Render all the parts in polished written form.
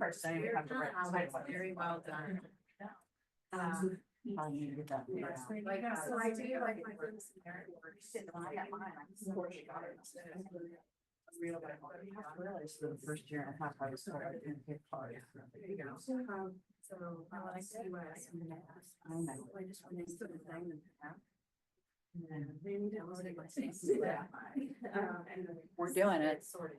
first thing you have to write. Very well done. I need to get that. So I do like my friends merit work. I realized the first year and a half I was told I didn't pick hard. There you go. So I like U.S. I know. I just want to sort of thing and have. And Maybe that was like my things. we're doing it. Sorted.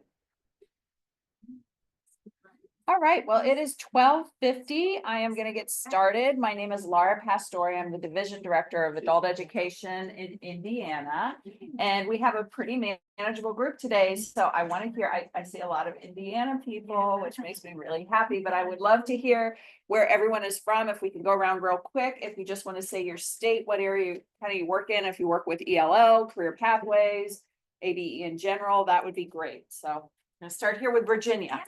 All right, well, it is 12:50. I am going to get started. My name is Laura Pastore. I'm the Division Director of Adult Education in Indiana. And we have a pretty manageable group today. So I want to hear, I see a lot of Indiana people, which makes me really happy, but I would love to hear where everyone is from. If we can go around real quick, if you just want to say your state, what area you work in, if you work with ELL, Career Pathways, ABE in general, that would be great. So I'm going to start here with Virginia.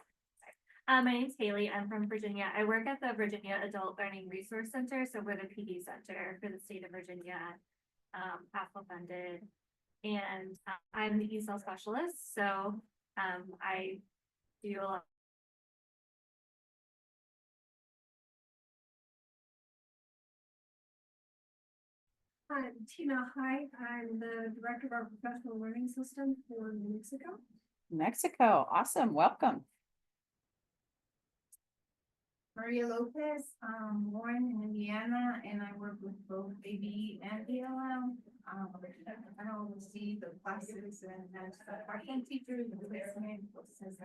My name's Haley. I'm from Virginia. I work at the Virginia Adult Learning Resource Center. So we're the PD center for the state of Virginia, AFL funded. And I'm the ESL specialist. So I do a lot. Hi, Tina. Hi, I'm the director of our professional learning system for New Mexico. Mexico, awesome, welcome. Maria Lopez, born in Indiana, and I work with both ABE and ELL. I oversee the classes and our teachers and placement process.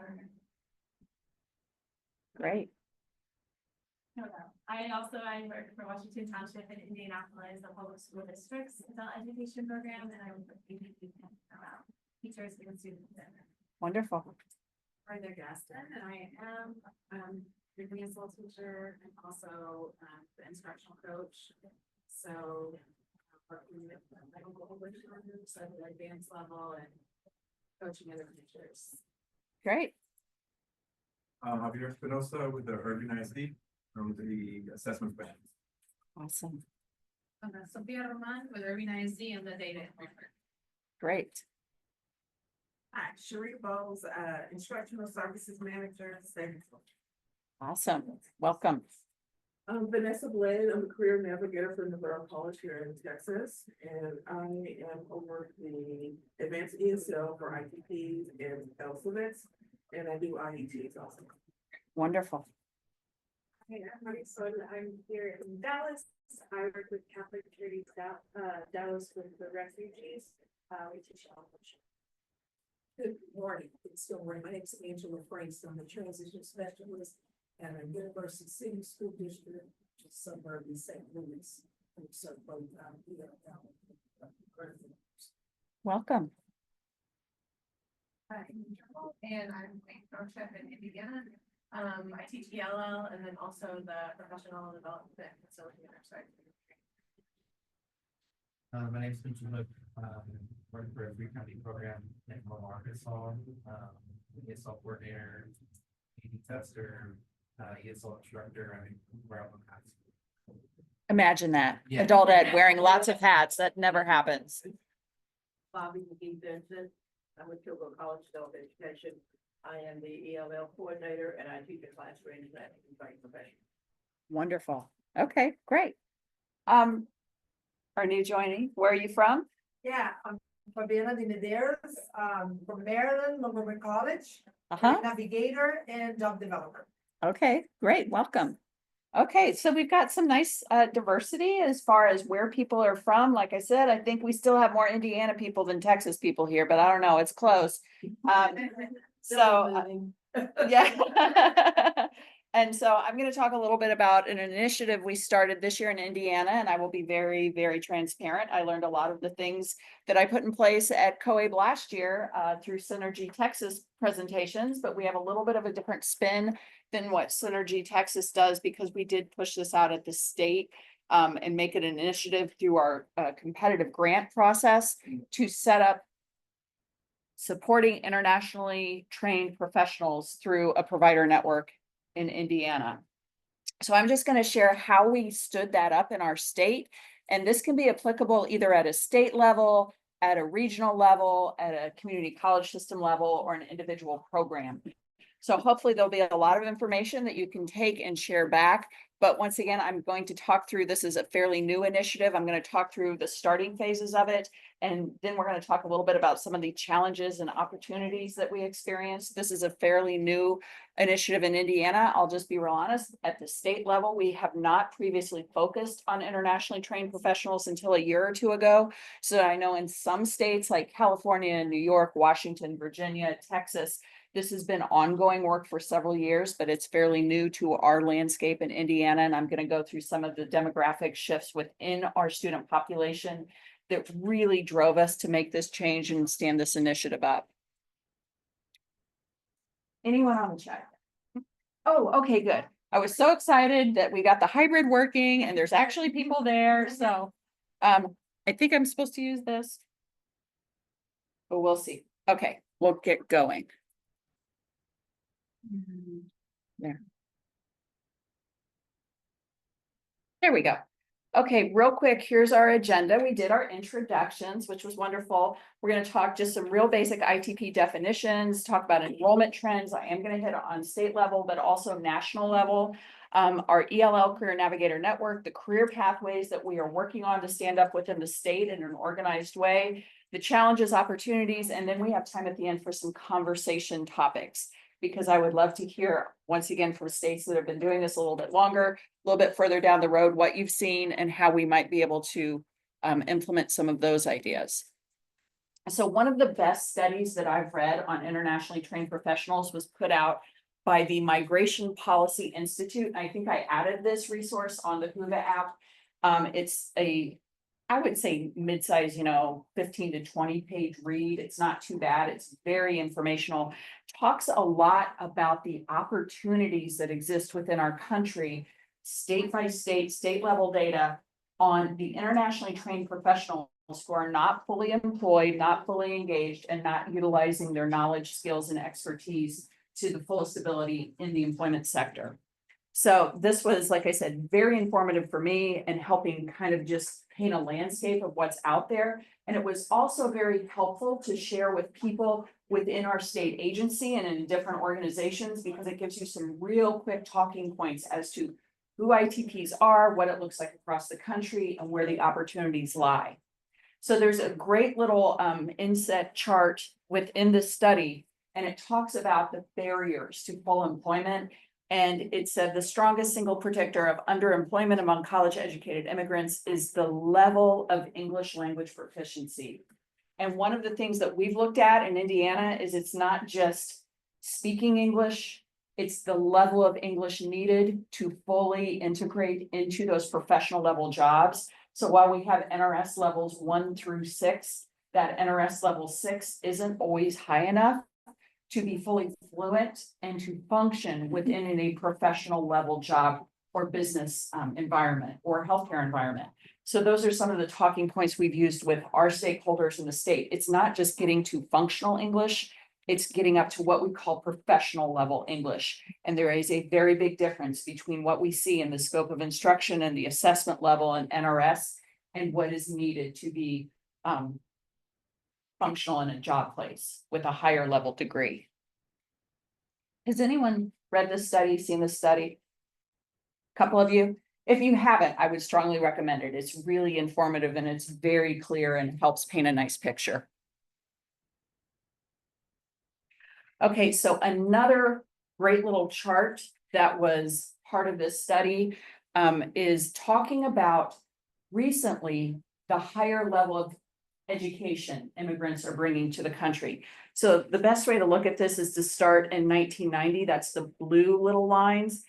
Great. I work for Washington Township in Indianapolis, the public school district's adult education program, and I work with teachers and students. Wonderful. Brenda Gaston, and I am the ESL teacher and also the instructional coach. So working with medical learners at the advanced level and coaching other teachers. Great. Javier Espinosa with the Urban ISD from the assessment specialist. Awesome. Sophia Roman with Urban ISD and the data. Great. Hi, Sheree Bowles, instructional services manager. Awesome. Welcome. I'm Vanessa Blade. I'm a career navigator for Navarro College here in Texas, and I am over the advanced ESL for ITPs and ELCE, and I do IETs also. Wonderful. Hi, I'm Marisol. I'm here in Dallas. I work with Catholic Charities Dallas with the refugees. We teach English. Good morning. It's still morning. My name is Angela Franks. I'm the transition specialist at a University City School District, just suburb in St. Louis. Welcome. Hi, and I'm Chef in Indiana. I teach ELL and then also the professional development facilitator. My name is Benjamin Hook. Working for a free county program in Omaha, Arkansas. ESL coordinator, ED tester, ESL instructor. I mean, we're up on hats. Imagine that. Yeah. Adult ed wearing lots of hats. That never happens. Bobby McGee Benson. I'm with Kilgore College Adult Education. I am the ELL coordinator, and I teach a class for international profession. Wonderful. Okay, great. Our new joining, where are you from? Yeah, I'm Fabiana de Medeiros, from Maryland, Montgomery College, Uh-huh. navigator and job developer. Okay, great. Welcome. Okay, so we've got some nice diversity as far as where people are from. Like I said, I think we still have more Indiana people than Texas people here, but I don't know, it's close. Yeah. And so I'm going to talk a little bit about an initiative we started this year in Indiana, and I will be very, very transparent. I learned a lot of the things that I put in place at COABE last year through Synergy Texas presentations, but we have a little bit of a different spin than what Synergy Texas does because we did push this out at the state and make it an initiative through our competitive grant process to set up supporting internationally trained professionals through a provider network in Indiana. So I'm just going to share how we stood that up in our state. And this can be applicable either at a state level, at a regional level, at a community college system level, or an individual program. So hopefully there'll be a lot of information that you can take and share back. But once again, I'm going to talk through, this is a fairly new initiative. I'm going to talk through the starting phases of it. And then we're going to talk a little bit about some of the challenges and opportunities that we experience. This is a fairly new initiative in Indiana. I'll just be real honest, at the state level, we have not previously focused on internationally trained professionals until a year or two ago. So I know in some states like California, New York, Washington, Virginia, Texas, this has been ongoing work for several years, but it's fairly new to our landscape in Indiana. And I'm going to go through some of the demographic shifts within our student population that really drove us to make this change and stand this initiative up. Anyone on the chat? Oh, okay, good. I was so excited that we got the hybrid working and there's actually people there. So I think I'm supposed to use this, but we'll see. Okay, we'll get going. There we go. Okay, real quick, here's our agenda. We did our introductions, which was wonderful. We're going to talk just some real basic ITP definitions, talk about enrollment trends. I am going to hit on state level, but also national level. Our ELL Career Navigator Network, the career pathways that we are working on to stand up within the state in an organized way, the challenges, opportunities, and then we have time at the end for some conversation topics, because I would love to hear, once again, from states that have been doing this a little bit longer, a little bit further down the road, what you've seen and how we might be able to implement some of those ideas. So one of the best studies that I've read on internationally trained professionals was put out by the Migration Policy Institute. I think I added this resource on the Whova app. It's a, I would say mid-size, 15 to 20 page read. It's not too bad. It's very informational. Talks a lot about the opportunities that exist within our country, state by state, state level data on the internationally trained professionals who are not fully employed, not fully engaged, and not utilizing their knowledge, skills, and expertise to the fullest ability in the employment sector. So this was, like I said, very informative for me and helping kind of just paint a landscape of what's out there. And it was also very helpful to share with people within our state agency and in different organizations, because it gives you some real quick talking points as to who ITPs are, what it looks like across the country, and where the opportunities lie. So there's a great little inset chart within this study, and it talks about the barriers to full employment. And it said the strongest single predictor of underemployment among college educated immigrants is the level of English language proficiency. And one of the things that we've looked at in Indiana is it's not just speaking English, it's the level of English needed to fully integrate into those professional level jobs. So while we have NRS levels 1 through 6, that NRS level 6 isn't always high enough to be fully fluent and to function within a professional level job or business environment or healthcare environment. So those are some of the talking points we've used with our stakeholders in the state. It's not just getting to functional English, it's getting up to what we call professional level English. And there is a very big difference between what we see in the scope of instruction and the assessment level and NRS and what is needed to be functional in a job place with a higher level degree. Has anyone read this study, seen this study? A couple of you? If you haven't, I would strongly recommend it. It's really informative and it's very clear and helps paint a nice picture. Okay, so another great little chart that was part of this study is talking about recently the higher level of education immigrants are bringing to the country. So the best way to look at this is to start in 1990. That's the blue little lines.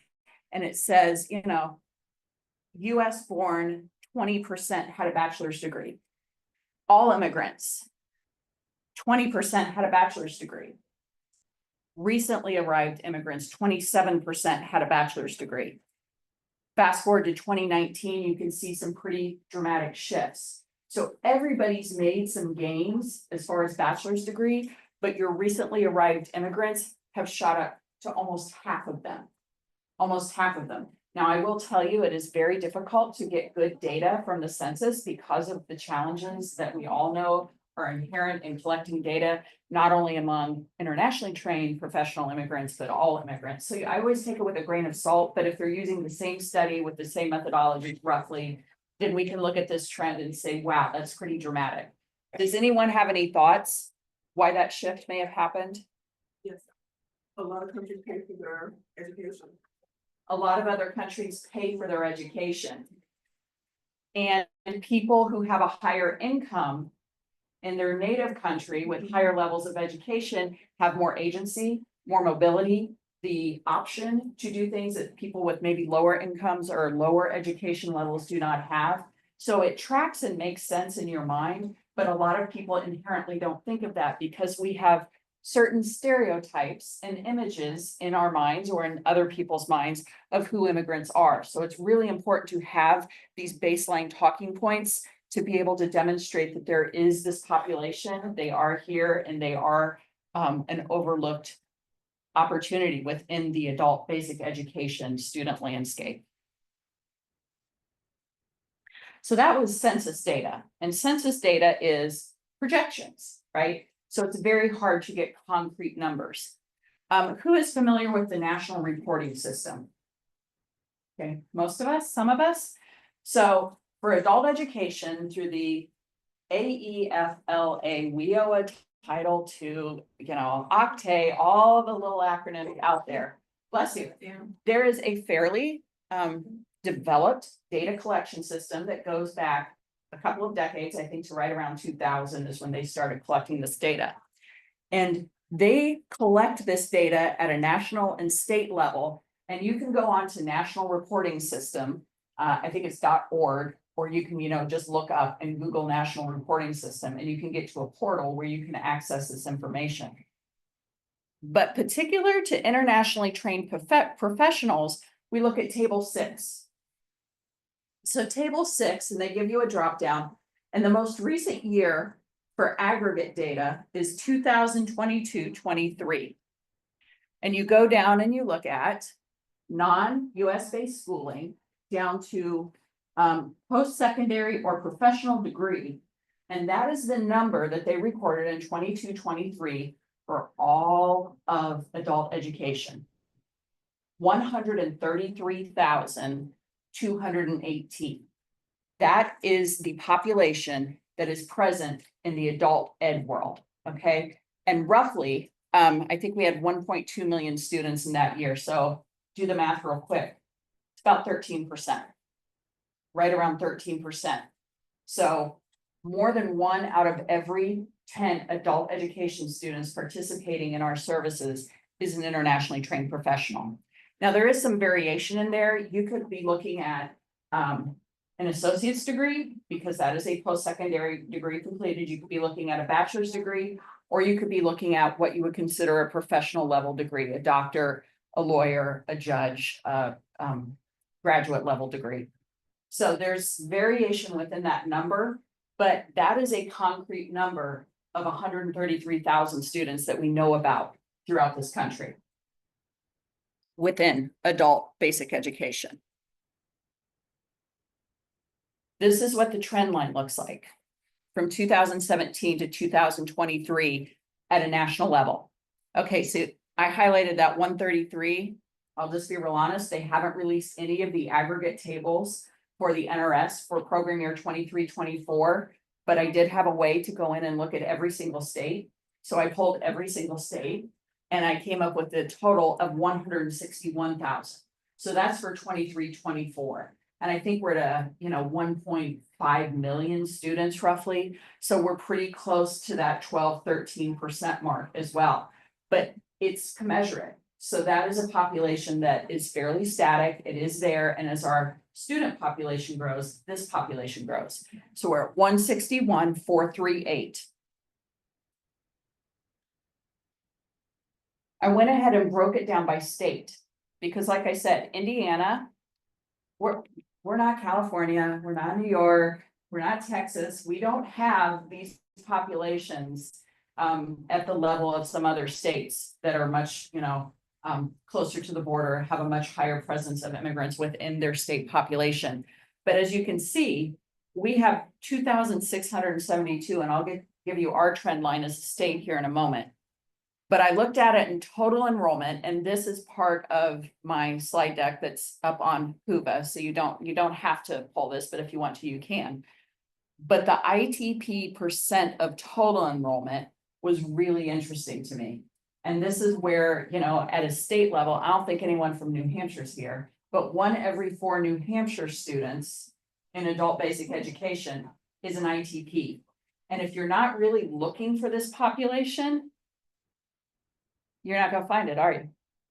And it says, US born 20% had a bachelor's degree. All immigrants, 20% had a bachelor's degree. Recently arrived immigrants, 27% had a bachelor's degree. Fast forward to 2019, you can see some pretty dramatic shifts. So everybody's made some gains as far as bachelor's degree, but your recently arrived immigrants have shot up to almost half of them. Almost half of them. Now, I will tell you, it is very difficult to get good data from the census because of the challenges that we all know are inherent in collecting data, not only among internationally trained professional immigrants, but all immigrants. So I always take it with a grain of salt, but if they're using the same study with the same methodology roughly, then we can look at this trend and say, wow, that's pretty dramatic. Does anyone have any thoughts why that shift may have happened? Yes. A lot of countries pay for their education. A lot of other countries pay for their education. And people who have a higher income in their native country with higher levels of education have more agency, more mobility, the option to do things that people with maybe lower incomes or lower education levels do not have. So it tracks and makes sense in your mind, but a lot of people inherently don't think of that because we have certain stereotypes and images in our minds or in other people's minds of who immigrants are. So it's really important to have these baseline talking points to be able to demonstrate that there is this population, they are here, and they are an overlooked opportunity within the adult basic education student landscape. So that was census data, and census data is projections, right? So it's very hard to get concrete numbers. Who is familiar with the national reporting system? Okay, most of us, some of us. So for adult education through the AEFLA, we owe a title to, Octave, all the little acronyms out there. Bless you. There is a fairly developed data collection system that goes back a couple of decades, I think to right around 2000 is when they started collecting this data. And they collect this data at a national and state level, and you can go on to National Reporting System, I think it's .org, or you can, just look up and Google National Reporting System, and you can get to a portal where you can access this information. But particular to internationally trained professionals, we look at Table 6. So Table 6, and they give you a drop down, and the most recent year for aggregate data is 2022-23. And you go down and you look at non-U.S. based schooling down to post-secondary or professional degree. And that is the number that they recorded in 22-23 for all of adult education. 133,218. That is the population that is present in the adult ed world, okay? And roughly, I think we had 1.2 million students in that year. So do the math real quick. It's about 13%, right around 13%. So more than 1 out of every 10 adult education students participating in our services is an internationally trained professional. Now, there is some variation in there. You could be looking at an associate's degree, because that is a post-secondary degree completed. You could be looking at a bachelor's degree, or you could be looking at what you would consider a professional level degree, a doctor, a lawyer, a judge, graduate level degree. So there's variation within that number, but that is a concrete number of 133,000 students that we know about throughout this country within adult basic education. This is what the trend line looks like from 2017 to 2023 at a national level. Okay, so I highlighted that 133. I'll just be real honest, they haven't released any of the aggregate tables for the NRS for program year 23-24, but I did have a way to go in and look at every single state. So I pulled every single state and I came up with a total of 161,000. So that's for 23-24. And I think we're at 1.5 million students roughly. So we're pretty close to that 12-13% mark as well. But it's commensurate. So that is a population that is fairly static. It is there. And as our student population grows, this population grows. So we're at 161,438. I went ahead and broke it down by state because, like I said, Indiana, we're not California, we're not New York, we're not Texas. We don't have these populations at the level of some other states that are much, closer to the border, have a much higher presence of immigrants within their state population. But as you can see, we have 2,672, and I'll get give you our trend line as a state here in a moment. But I looked at it in total enrollment, and this is part of my slide deck that's up on Whova, so you don't have to pull this, but if you want to, you can. But the ITP percent of total enrollment was really interesting to me. And this is where, you know, at a state level, I don't think anyone from New Hampshire's here, but 1 every 4 New Hampshire students in adult basic education is an ITP. And if you're not really looking for this population, you're not gonna find it, are you?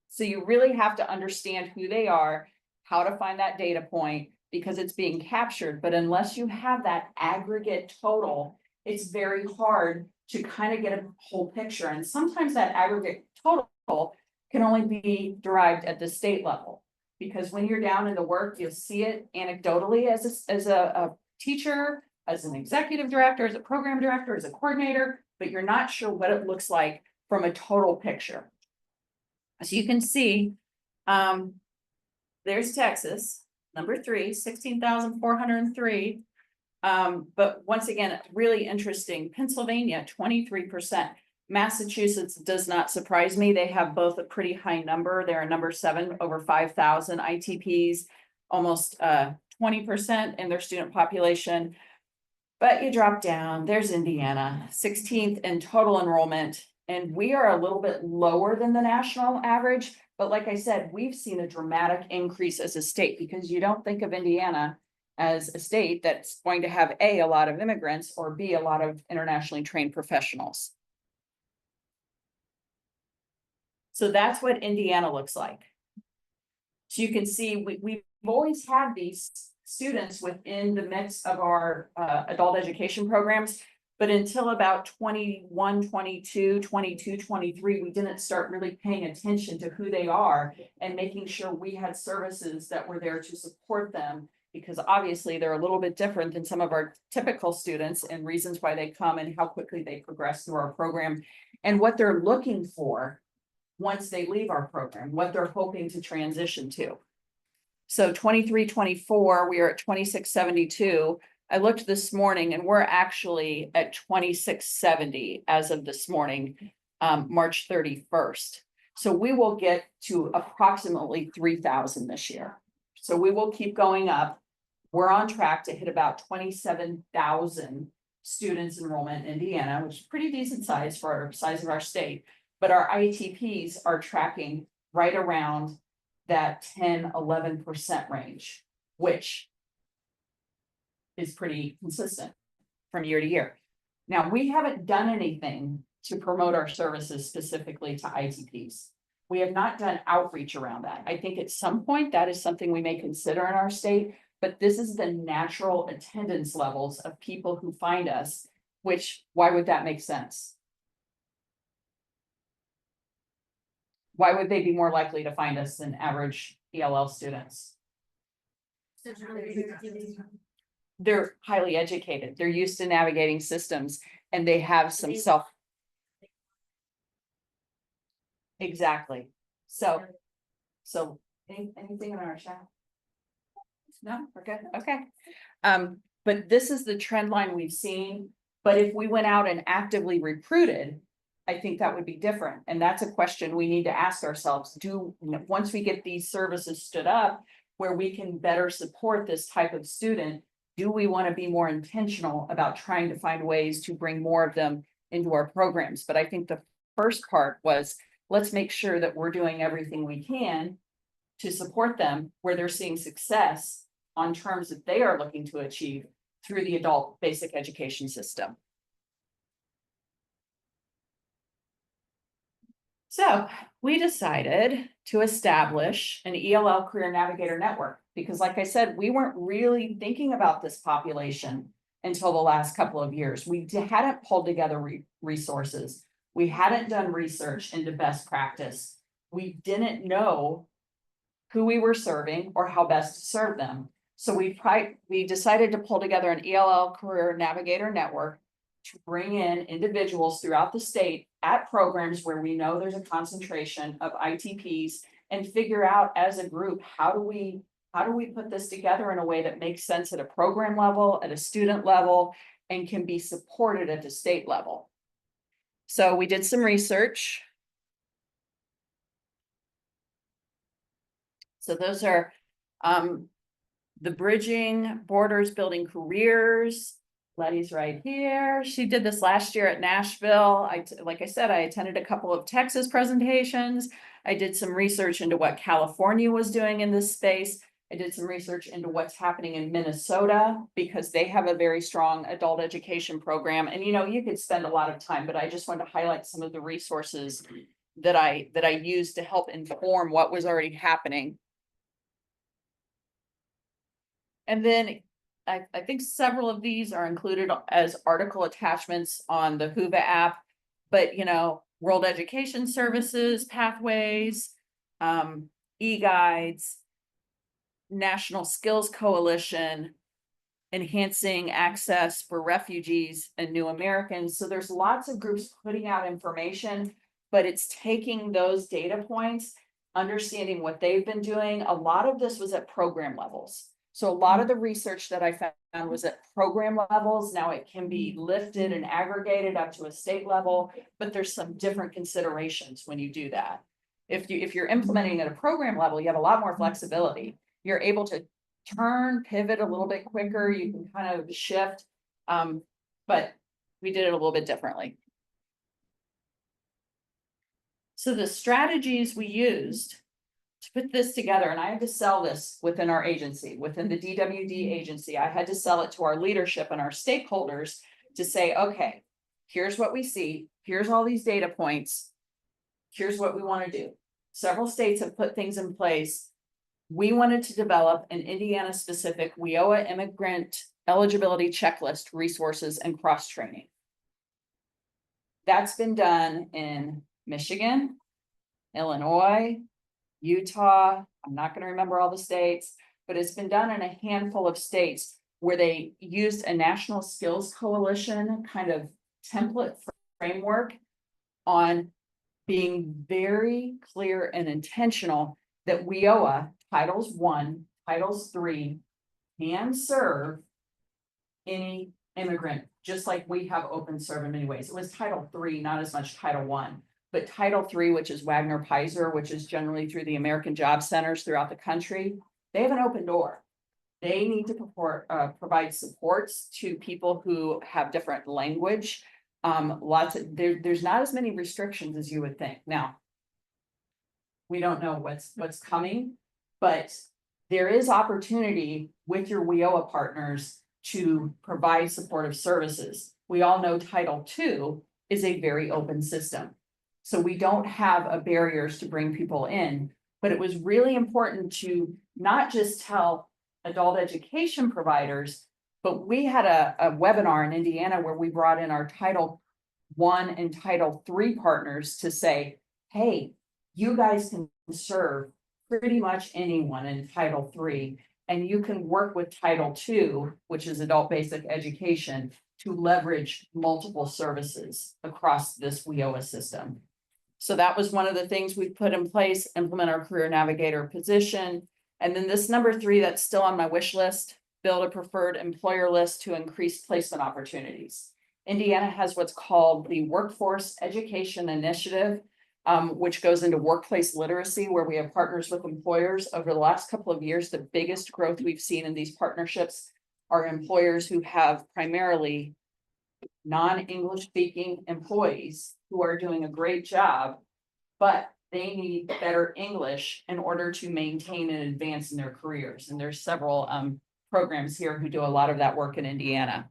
So you really have to understand who they are, how to find that data point, because it's being captured, but unless you have that aggregate total, it's very hard to kind of get a whole picture. And sometimes that aggregate total can only be derived at the state level. Because when you're down in the work, you'll see it anecdotally as a teacher, as an executive director, as a program director, as a coordinator, but you're not sure what it looks like from a total picture. So you can see, there's Texas, number 3, 16,403. But once again, really interesting, Pennsylvania, 23%. Massachusetts does not surprise me. They have both a pretty high number. They're a number 7, over 5,000 ITPs, almost 20% in their student population. But you drop down, there's Indiana, 16th in total enrollment. And we are a little bit lower than the national average. But like I said, we've seen a dramatic increase as a state, because you don't think of Indiana as a state that's going to have a lot of immigrants, or B, a lot of internationally trained professionals. So that's what Indiana looks like. So you can see we've always had these students within the mix of our adult education programs, but until about 21, 22, 23, we didn't start really paying attention to who they are and making sure we had services that were there to support them, because obviously they're a little bit different than some of our typical students, and reasons why they come and how quickly they progress through our program and what they're looking for once they leave our program, what they're hoping to transition to. So 23, 24, we are at 2672. I looked this morning and we're actually at 2670 as of this morning, March 31st. So we will get to approximately 3,000 this year. So we will keep going up. We're on track to hit about 27,000 students enrollment in Indiana, which is pretty decent size for our size of our state. But our ITPs are tracking right around that 10-11% range, which is pretty consistent from year to year. Now, we haven't done anything to promote our services specifically to ITPs. We have not done outreach around that. I think at some point that is something we may consider in our state, but this is the natural attendance levels of people who find us, which, why would that make sense? Why would they be more likely to find us than average ELL students? They're highly educated. They're used to navigating systems, and they have some self. Exactly. So anything in our chat? No, we're good. Okay. But this is the trend line we've seen. But if we went out and actively recruited, I think that would be different. And that's a question we need to ask ourselves. Once we get these services stood up where we can better support this type of student, do we want to be more intentional about trying to find ways to bring more of them into our programs? But I think the first part was, let's make sure that we're doing everything we can to support them where they're seeing success on terms that they are looking to achieve through the adult basic education system. So we decided to establish an ELL Career Navigator network, because like I said, we weren't really thinking about this population until the last couple of years. We hadn't pulled together resources. We hadn't done research into best practice. We didn't know who we were serving or how best to serve them. So we decided to pull together an ELL Career Navigator network to bring in individuals throughout the state at programs where we know there's a concentration of ITPs, and figure out as a group, how do we put this together in a way that makes sense at a program level, at a student level, and can be supported at the state level. So we did some research. So those are the bridging borders, building careers. Letty's right here. She did this last year at Nashville. Like I said, I attended a couple of Texas presentations. I did some research into what California was doing in this space. I did some research into what's happening in Minnesota because they have a very strong adult education program. And you could spend a lot of time, but I just wanted to highlight some of the resources that I used to help inform what was already happening. And then I think several of these are included as article attachments on the Whova app, but World Education Services, Pathways, e-guides, National Skills Coalition, Enhancing Access for Refugees and New Americans. So there's lots of groups putting out information, but it's taking those data points, understanding what they've been doing. A lot of this was at program levels. So a lot of the research that I found was at program levels. Now it can be lifted and aggregated up to a state level, but there's some different considerations when you do that. If you're implementing at a program level, you have a lot more flexibility. You're able to pivot a little bit quicker. You can kind of shift, but we did it a little bit differently. So the strategies we used to put this together, and I had to sell this within our agency, within the DWD agency, I had to sell it to our leadership and our stakeholders to say, okay, here's what we see. Here's all these data points. Here's what we want to do. Several states have put things in place. We wanted to develop an Indiana-specific WIOA immigrant eligibility checklist, resources, and cross-training. That's been done in Michigan, Illinois, Utah. I'm not going to remember all the states, but it's been done in a handful of states where they used a national skills coalition kind of template framework on being very clear and intentional that WIOA Titles 1, Titles 3 can serve any immigrant, just like we have open serve in many ways. It was Title 3, not as much Title 1. But Title 3, which is Wagner Pizer, which is generally through the American Job Centers throughout the country, they have an open door. They need to provide supports to people who have different language. There's not as many restrictions as you would think. Now, we don't know what's coming, but there is opportunity with your WIOA partners to provide supportive services. We all know Title II is a very open system. So we don't have barriers to bring people in, but it was really important to not just tell adult education providers, but we had a webinar in Indiana where we brought in our Title I and Title III partners to say, hey, you guys can serve pretty much anyone in Title III, and you can work with Title II, which is adult basic education, to leverage multiple services across this WIOA system. So that was one of the things we put in place, implement our career navigator position. And then this number 3, that's still on my wish list, build a preferred employer list to increase placement opportunities. Indiana has what's called the Workforce Education Initiative, which goes into workplace literacy, where we have partners with employers. Over the last couple of years, the biggest growth we've seen in these partnerships are employers who have primarily non-English speaking employees who are doing a great job, but they need better English in order to maintain and advance in their careers. And there's several programs here who do a lot of that work in Indiana.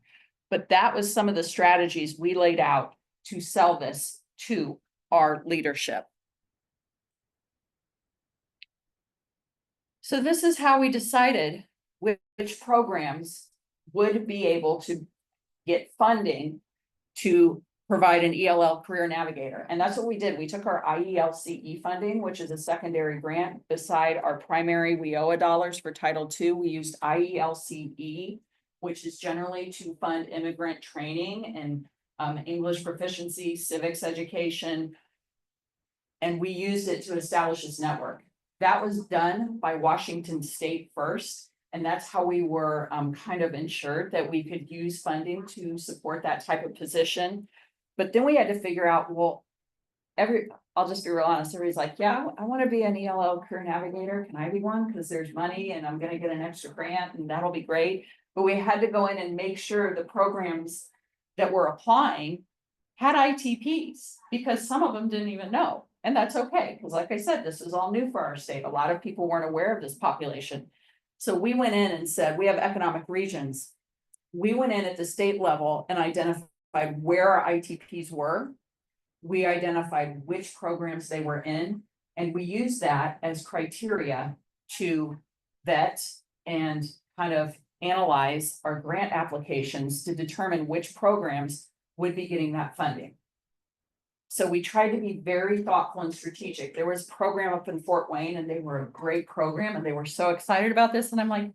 But that was some of the strategies we laid out to sell this to our leadership. So this is how we decided which programs would be able to get funding to provide an ELL Career Navigator. And that's what we did. We took our IELCE funding, which is a secondary grant beside our primary WIOA dollars for Title II. We used IELCE, which is generally to fund immigrant training and English proficiency, civics education. And we used it to establish this network. That was done by Washington State first. And that's how we were kind of ensured that we could use funding to support that type of position. But then we had to figure out, well, I'll just be real honest, everybody's like, yeah, I want to be an ELL Career Navigator. Can I be one? Because there's money and I'm gonna get an extra grant and that'll be great. But we had to go in and make sure the programs that were applying had ITPs, because some of them didn't even know. And that's okay, because like I said, this is all new for our state. A lot of people weren't aware of this population. So we went in and said, we have economic regions. We went in at the state level and identified where our ITPs were. We identified which programs they were in, and we used that as criteria to vet and kind of analyze our grant applications to determine which programs would be getting that funding. So we tried to be very thoughtful and strategic. There was a program up in Fort Wayne and they were a great program and they were so excited about this. And I'm like,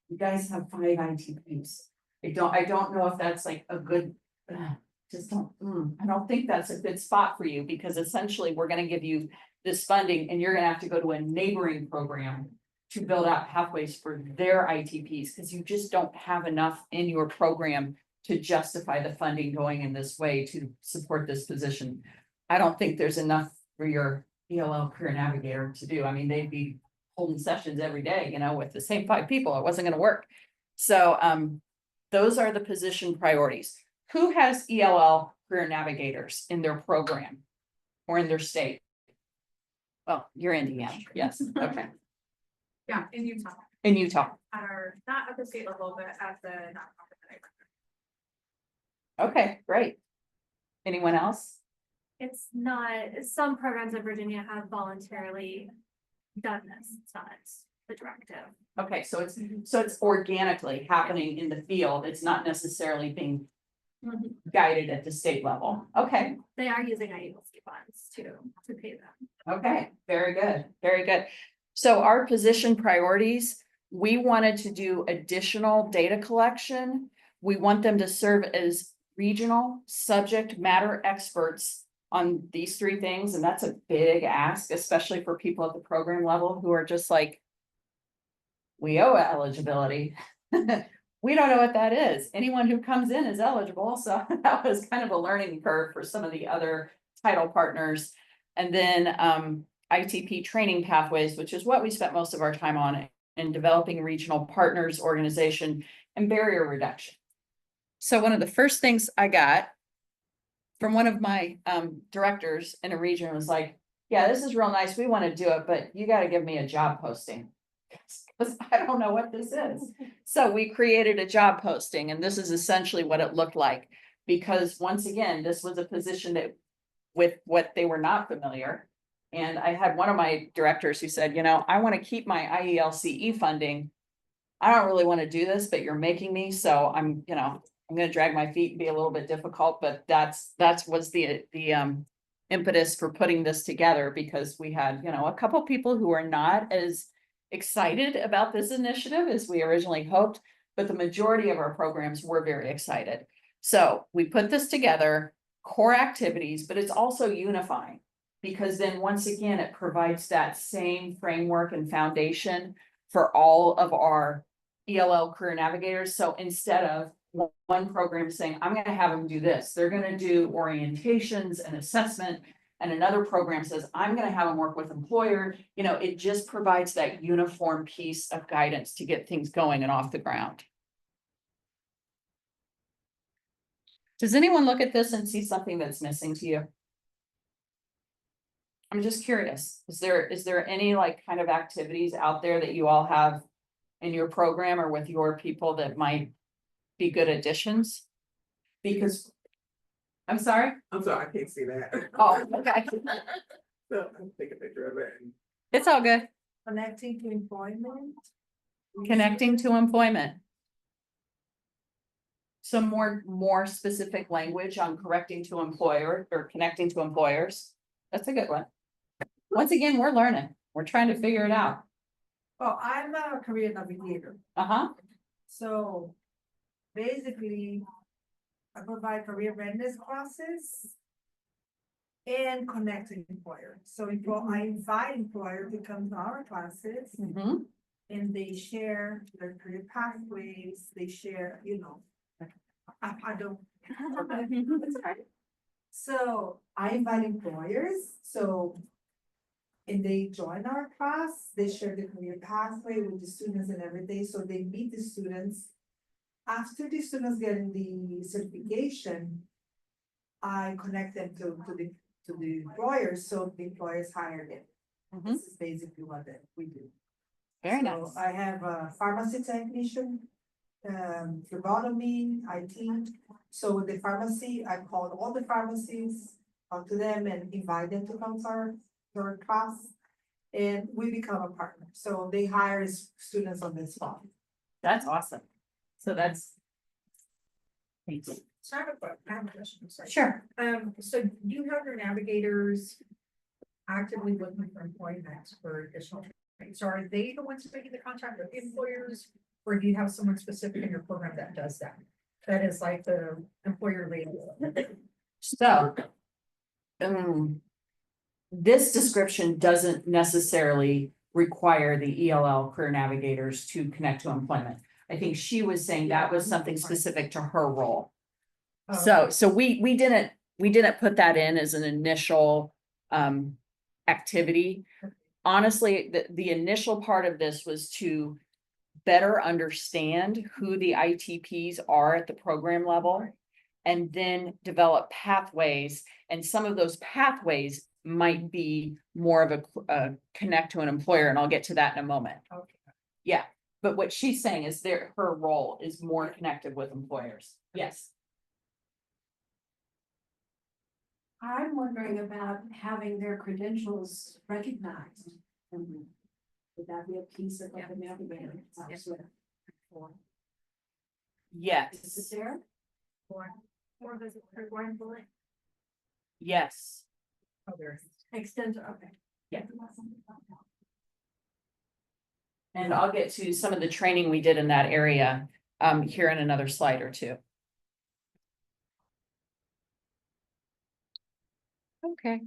you guys have 5 ITPs. I don't know if that's like a good, I don't think that's a good spot for you, because essentially we're gonna give you this funding and you're gonna have to go to a neighboring program to build out pathways for their ITPs, because you just don't have enough in your program to justify the funding going in this way to support this position. I don't think there's enough for your ELL Career Navigator to do. I mean, they'd be holding sessions every day, you know, with the same 5 people. It wasn't gonna work. So those are the position priorities. Who has ELL Career Navigators in their program or in their state? Well, you're Indiana, yes, okay. Yeah, in Utah, In Utah, not at the state level, but at the nonprofit that I work okay, great. Anyone else? It's not, some programs in Virginia have voluntarily done this, it's not the directive. Okay, so it's organically happening in the field. It's not necessarily being guided at the state level. Okay, They are using IELCE funds to pay them. okay, very good, very good. So our position priorities, we wanted to do additional data collection. We want them to serve as regional subject matter experts on these 3 things. And that's a big ask, especially for people at the program level who are just like, we owe eligibility. We don't know what that is. Anyone who comes in is eligible. So that was kind of a learning curve for some of the other title partners. And then ITP training pathways, which is what we spent most of our time on, in developing regional partners, organization, and barrier reduction. So one of the first things I got from one of my directors in a region was like, yeah, this is real nice. We want to do it, but you got to give me a job posting. Because I don't know what this is. So we created a job posting, and this is essentially what it looked like. Because once again, this was a position that with what they were not familiar. And I had one of my directors who said, you know, I want to keep my IELCE funding. I don't really want to do this, but you're making me, so I'm going to drag my feet and be a little bit difficult, but that's was the impetus for putting this together, because we had, a couple people who are not as excited about this initiative as we originally hoped, but the majority of our programs were very excited. So we put this together, core activities, but it's also unifying, because then once again, it provides that same framework and foundation for all of our ELL Career Navigators. So instead of one program saying, I'm going to have them do this, they're going to do orientations and assessment. And another program says, I'm going to have them work with employer. It just provides that uniform piece of guidance to get things going and off the ground. Does anyone look at this and see something that's missing to you? I'm just curious. Is there any kind of activities out there that you all have in your program or with your people that might be good additions? Because I'm sorry? I can't see that. Oh, okay. So I'll take a picture of it. It's all good. Connecting to employment. Connecting to employment. Some more specific language on correcting to employer or connecting to employers. That's a good one. Once again, we're learning. We're trying to figure it out. Oh, I'm a career navigator, Uh-huh. so basically, I provide career readiness classes and connect to employer. So I invite employer to come to our classes Mm-hmm. and they share their career pathways, they share, you know. I don't. It's all right. So I invite employers, so. And they join our class, they share the career pathway with the students and everything, so they meet the students. After the students getting the certification. I connect them to the employers, so the employers hire them. Mhm. This is basically what we do. Very So nice. I have a pharmacy technician, phlebotomy, IT. So with the pharmacy, I called all the pharmacies, talk to them and invite them to come to our class. And we become a partner. So they hire students on the spot. That's awesome. So that's. Thank you. So I have a question, I'm sorry. Sure. So you have your navigators actively looking for employment for additional training. So are they the ones making the contact with the employers? Or do you have someone specific in your program that does that? That is like the employer lead. So. This description doesn't necessarily require the ELL Career Navigators to connect to employment. I think she was saying that was something specific to her role. So we didn't put that in as an initial activity. Honestly, the initial part of this was to better understand who the ITPs are at the program level. And then develop pathways, and some of those pathways might be more of a connect to an employer, and I'll get to that in a moment. Okay. Yeah, but what she's saying is her role is more connected with employers. Yes. I'm wondering about having their credentials recognized. Would that be a piece of what the navigator? Yes. Is it there? Or was it for one bullet? Yes. Extend, okay. Yeah. And I'll get to some of the training we did in that area here in another slide or two. Okay.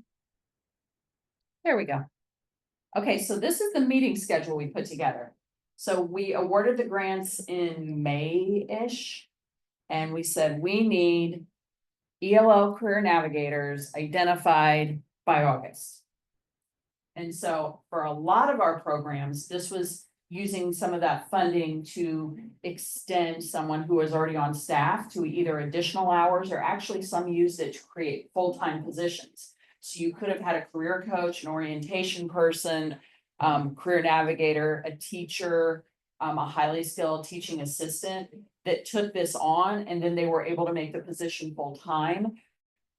There we go. Okay, so this is the meeting schedule we put together. So we awarded the grants in May-ish. And we said we need ELL Career Navigators identified by August. And so for a lot of our programs, this was using some of that funding to extend someone who was already on staff to either additional hours, or actually some used it to create full-time positions. So you could have had a career coach, an orientation person, career navigator, a teacher, a highly skilled teaching assistant that took this on, and then they were able to make the position full-time.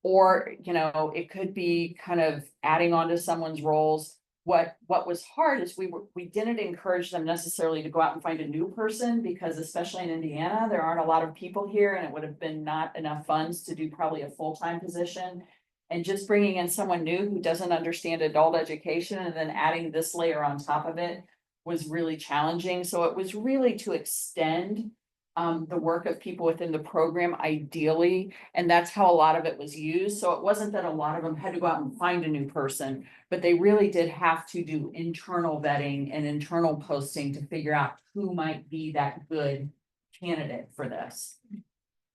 Or, you know, it could be kind of adding on to someone's roles. What was hard is we didn't encourage them necessarily to go out and find a new person, because especially in Indiana, there aren't a lot of people here, and it would have been not enough funds to do probably a full-time position. And just bringing in someone new who doesn't understand adult education and then adding this layer on top of it was really challenging. So it was really to extend the work of people within the program ideally, and that's how a lot of it was used. So it wasn't that a lot of them had to go out and find a new person, but they really did have to do internal vetting and internal posting to figure out who might be that good candidate for this.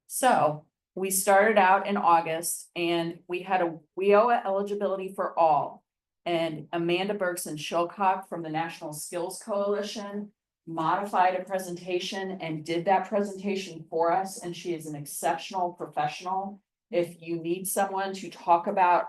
So we started out in August, and we had a WIOA eligibility for all. And Amanda Bergson-Shilcock from the National Skills Coalition modified a presentation and did that presentation for us, and she is an exceptional professional. If you need someone to talk about,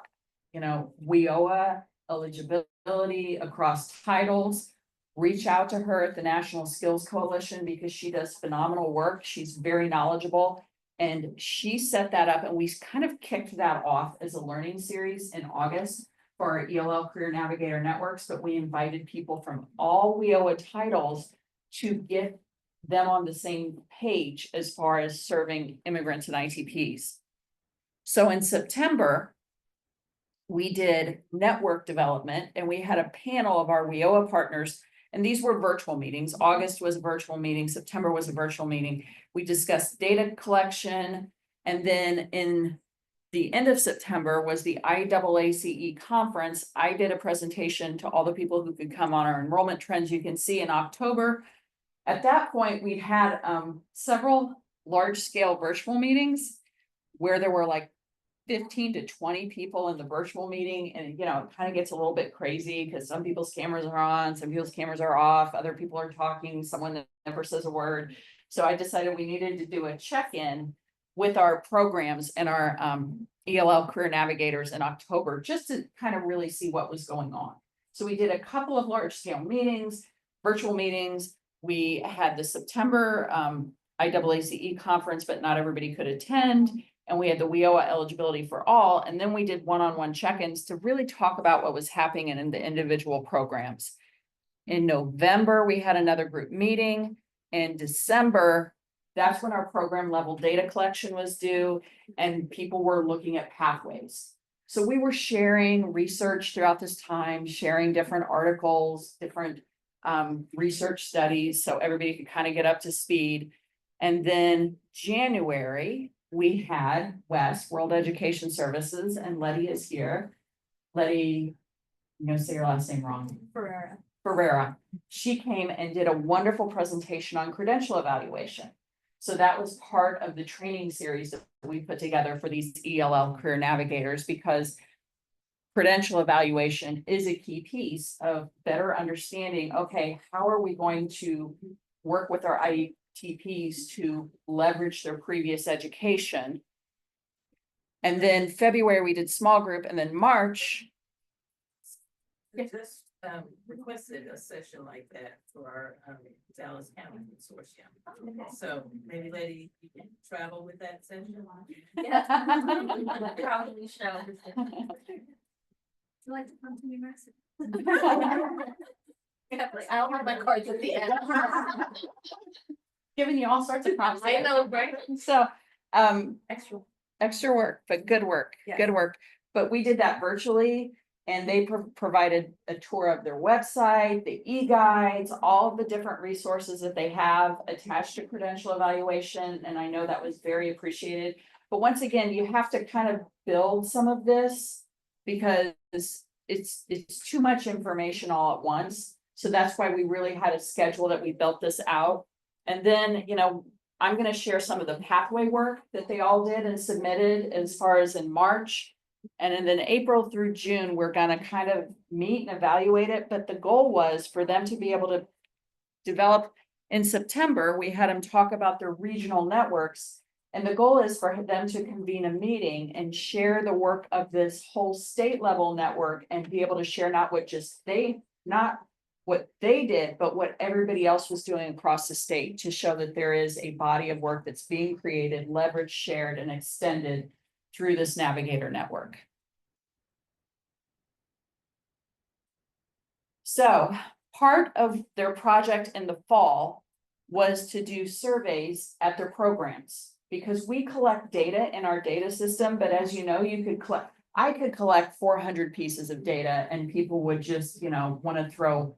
you know, WIOA eligibility across titles, reach out to her at the National Skills Coalition, because she does phenomenal work. She's very knowledgeable, and she set that up, and we kind of kicked that off as a learning series in August for our ELL Career Navigator networks, but we invited people from all WIOA titles to get them on the same page as far as serving immigrants and ITPs. So in September, we did network development, and we had a panel of our WIOA partners, and these were virtual meetings. August was a virtual meeting, September was a virtual meeting. We discussed data collection, and then in the end of September was the IEECE conference. I did a presentation to all the people who could come on our enrollment trends. You can see in October. At that point, we'd had several large-scale virtual meetings where there were like 15 to 20 people in the virtual meeting, and you know, it kind of gets a little bit crazy because some people's cameras are on, some people's cameras are off, other people are talking, someone never says a word. So I decided we needed to do a check-in with our programs and our ELL Career Navigators in October, just to kind of really see what was going on. So we did a couple of large-scale meetings, virtual meetings. We had the September IEECE conference, but not everybody could attend. And we had the WIOA eligibility for all. And then we did one-on-one check-ins to really talk about what was happening in the individual programs. In November, we had another group meeting. In December, that's when our program level data collection was due and people were looking at pathways. So we were sharing research throughout this time, sharing different articles, different research studies, so everybody could kind of get up to speed. And then January, we had WES, World Education Services, and Letty is here. Letty, I'm gonna say your last name wrong. Ferreira. She came and did a wonderful presentation on credential evaluation. So that was part of the training series that we put together for these ELL Career Navigators, because credential evaluation is a key piece of better understanding, okay, how are we going to work with our IETPs to leverage their previous education? And then February, we did small group, and then March. Just requested a session like that for our Dallas County Consortium. So maybe Letty, you can travel with that session. Probably show. You like to come to New Mexico? I'll have my cards at the end. Giving you all sorts of props. I know, right? So, Extra work, but good work, Yeah. good work. But we did that virtually, and they provided a tour of their website, the e-guides, all of the different resources that they have attached to credential evaluation. And I know that was very appreciated. But once again, you have to kind of build some of this because it's too much information all at once. So that's why we really had a schedule that we built this out. And then, you know, I'm going to share some of the pathway work that they all did and submitted as far as in March. And then April through June, we're going to kind of meet and evaluate it. But the goal was for them to be able to develop. In September, we had them talk about their regional networks. And the goal is for them to convene a meeting and share the work of this whole state level network and be able to share not what they did, but what everybody else was doing across the state to show that there is a body of work that's being created, leveraged, shared, and extended through this Navigator network. So part of their project in the fall was to do surveys at their programs, because we collect data in our data system, but as you know, I could collect 400 pieces of data and people would just, you know, want to throw,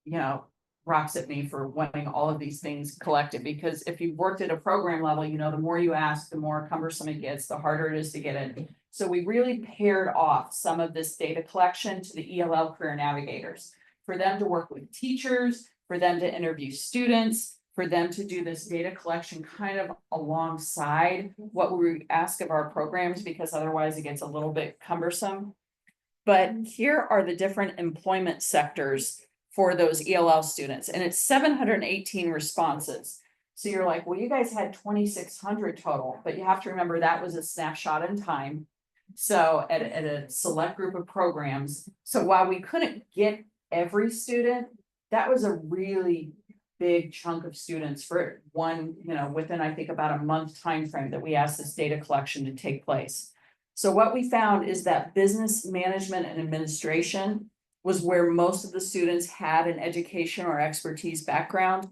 you know, rocks at me for wanting all of these things collected, because if you've worked at a program level, you know, the more you ask, the more cumbersome it gets, the harder it is to get it. So we really paired off some of this data collection to the ELL Career Navigators for them to work with teachers, for them to interview students, for them to do this data collection kind of alongside what we ask of our programs, because otherwise it gets a little bit cumbersome. But here are the different employment sectors for those ELL students, and it's 718 responses. So you're like, well, you guys had 2,600 total, but you have to remember that was a snapshot in time. So at a select group of programs. So while we couldn't get every student, that was a really big chunk of students for one, you know, within, I think, about a month time frame that we asked this data collection to take place. So what we found is that business management and administration was where most of the students had an education or expertise background.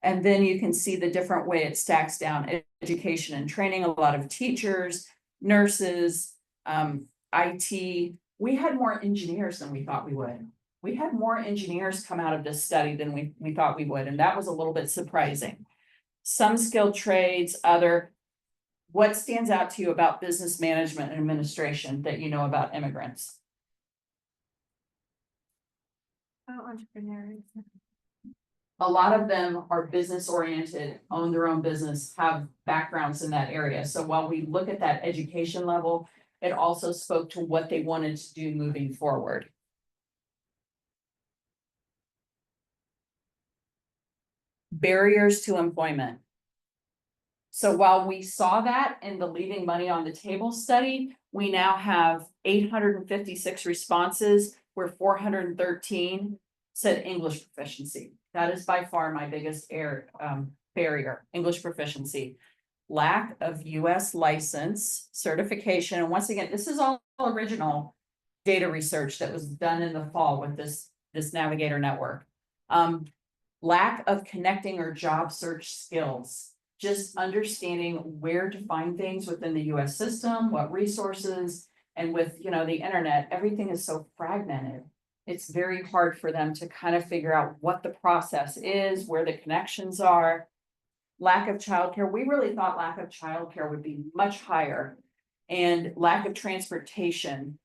And then you can see the different way it stacks down: education and training, a lot of teachers, nurses, IT. We had more engineers than we thought we would. We had more engineers come out of this study than we thought we would. And that was a little bit surprising. Some skilled trades, other, What stands out to you about business management and administration that you know about immigrants? Oh, entrepreneurs. A lot of them are business oriented, own their own business, have backgrounds in that area. So while we look at that education level, it also spoke to what they wanted to do moving forward. Barriers to employment. So while we saw that in the Leaving Money on the Table study, we now have 856 responses where 413 said English proficiency. That is by far my biggest barrier, English proficiency. Lack of U.S. license, certification, and once again, this is all original data research that was done in the fall with this Navigator network. Lack of connecting or job search skills, just understanding where to find things within the US system, what resources, and with, the internet, everything is so fragmented. It's very hard for them to kind of figure out what the process is, where the connections are. Lack of childcare, we really thought lack of childcare would be much higher. And lack of transportation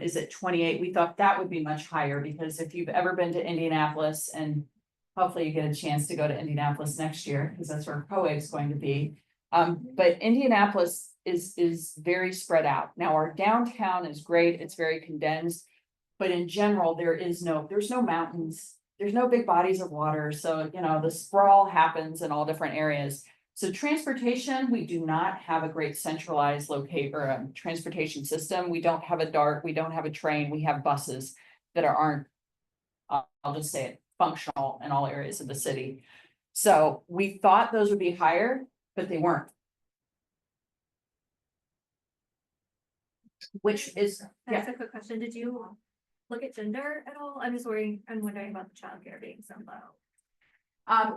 is at 28. We thought that would be much higher because if you've ever been to Indianapolis, and hopefully you get a chance to go to Indianapolis next year, because that's where COAB is going to be. But Indianapolis is very spread out. Now, our downtown is great, it's very condensed, but in general, there's no mountains, there's no big bodies of water. So, the sprawl happens in all different areas. So transportation, we do not have a great centralized transportation system. We don't have a DART, we don't have a train, we have buses that aren't, I'll just say it, functional in all areas of the city. So we thought those would be higher, but they weren't. Which is, That's a quick question. Did you look at gender at all? I'm wondering about the childcare being so low.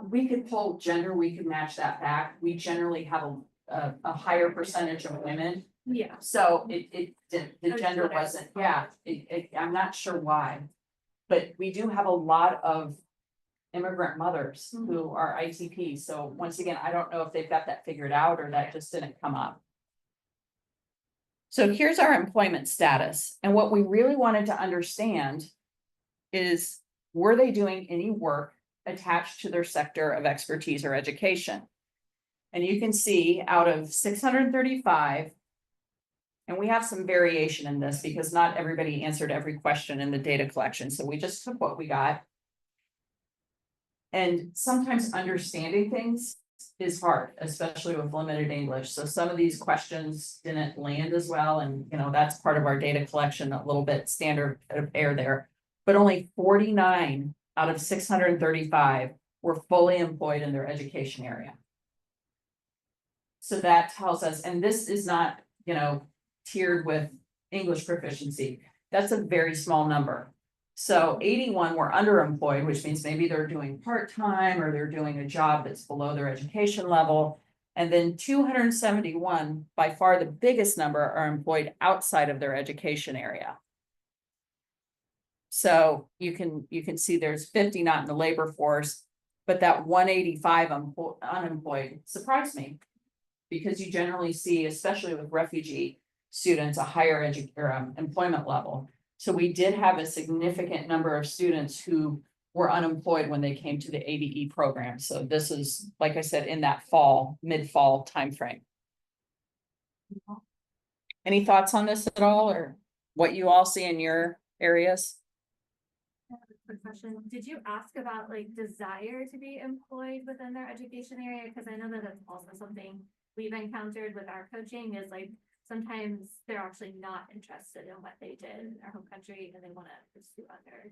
we could pull gender, we could match that back. We generally have a higher percentage of women. Yeah. So the just gender wondering. wasn't, I'm not sure why. But we do have a lot of immigrant mothers who are ITP. So once again, I don't know if they've got that figured out or that just didn't come up. So here's our employment status. And what we really wanted to understand is, were they doing any work attached to their sector of expertise or education? And you can see out of 635, and we have some variation in this because not everybody answered every question in the data collection. So we just took what we got. And sometimes understanding things is hard, especially with limited English. So some of these questions didn't land as well. And, that's part of our data collection, a little bit standard of air there. But only 49 out of 635 were fully employed in their education area. So that tells us, and this is not, tiered with English proficiency. That's a very small number. So 81 were underemployed, which means maybe they're doing part-time or they're doing a job that's below their education level. And then 271, by far the biggest number, are employed outside of their education area. So you can see there's 50 not in the labor force, but that 185 unemployed surprised me, because you generally see, especially with refugee students, a higher employment level. So we did have a significant number of students who were unemployed when they came to the ABE program. So this is, like I said, in that mid-fall timeframe. Any thoughts on this at all, or what you all see in your areas? Quick question. Did you ask about desire to be employed within their education area? Because I know that that's also something we've encountered with our coaching is sometimes they're actually not interested in what they did in their home country and they want to pursue other.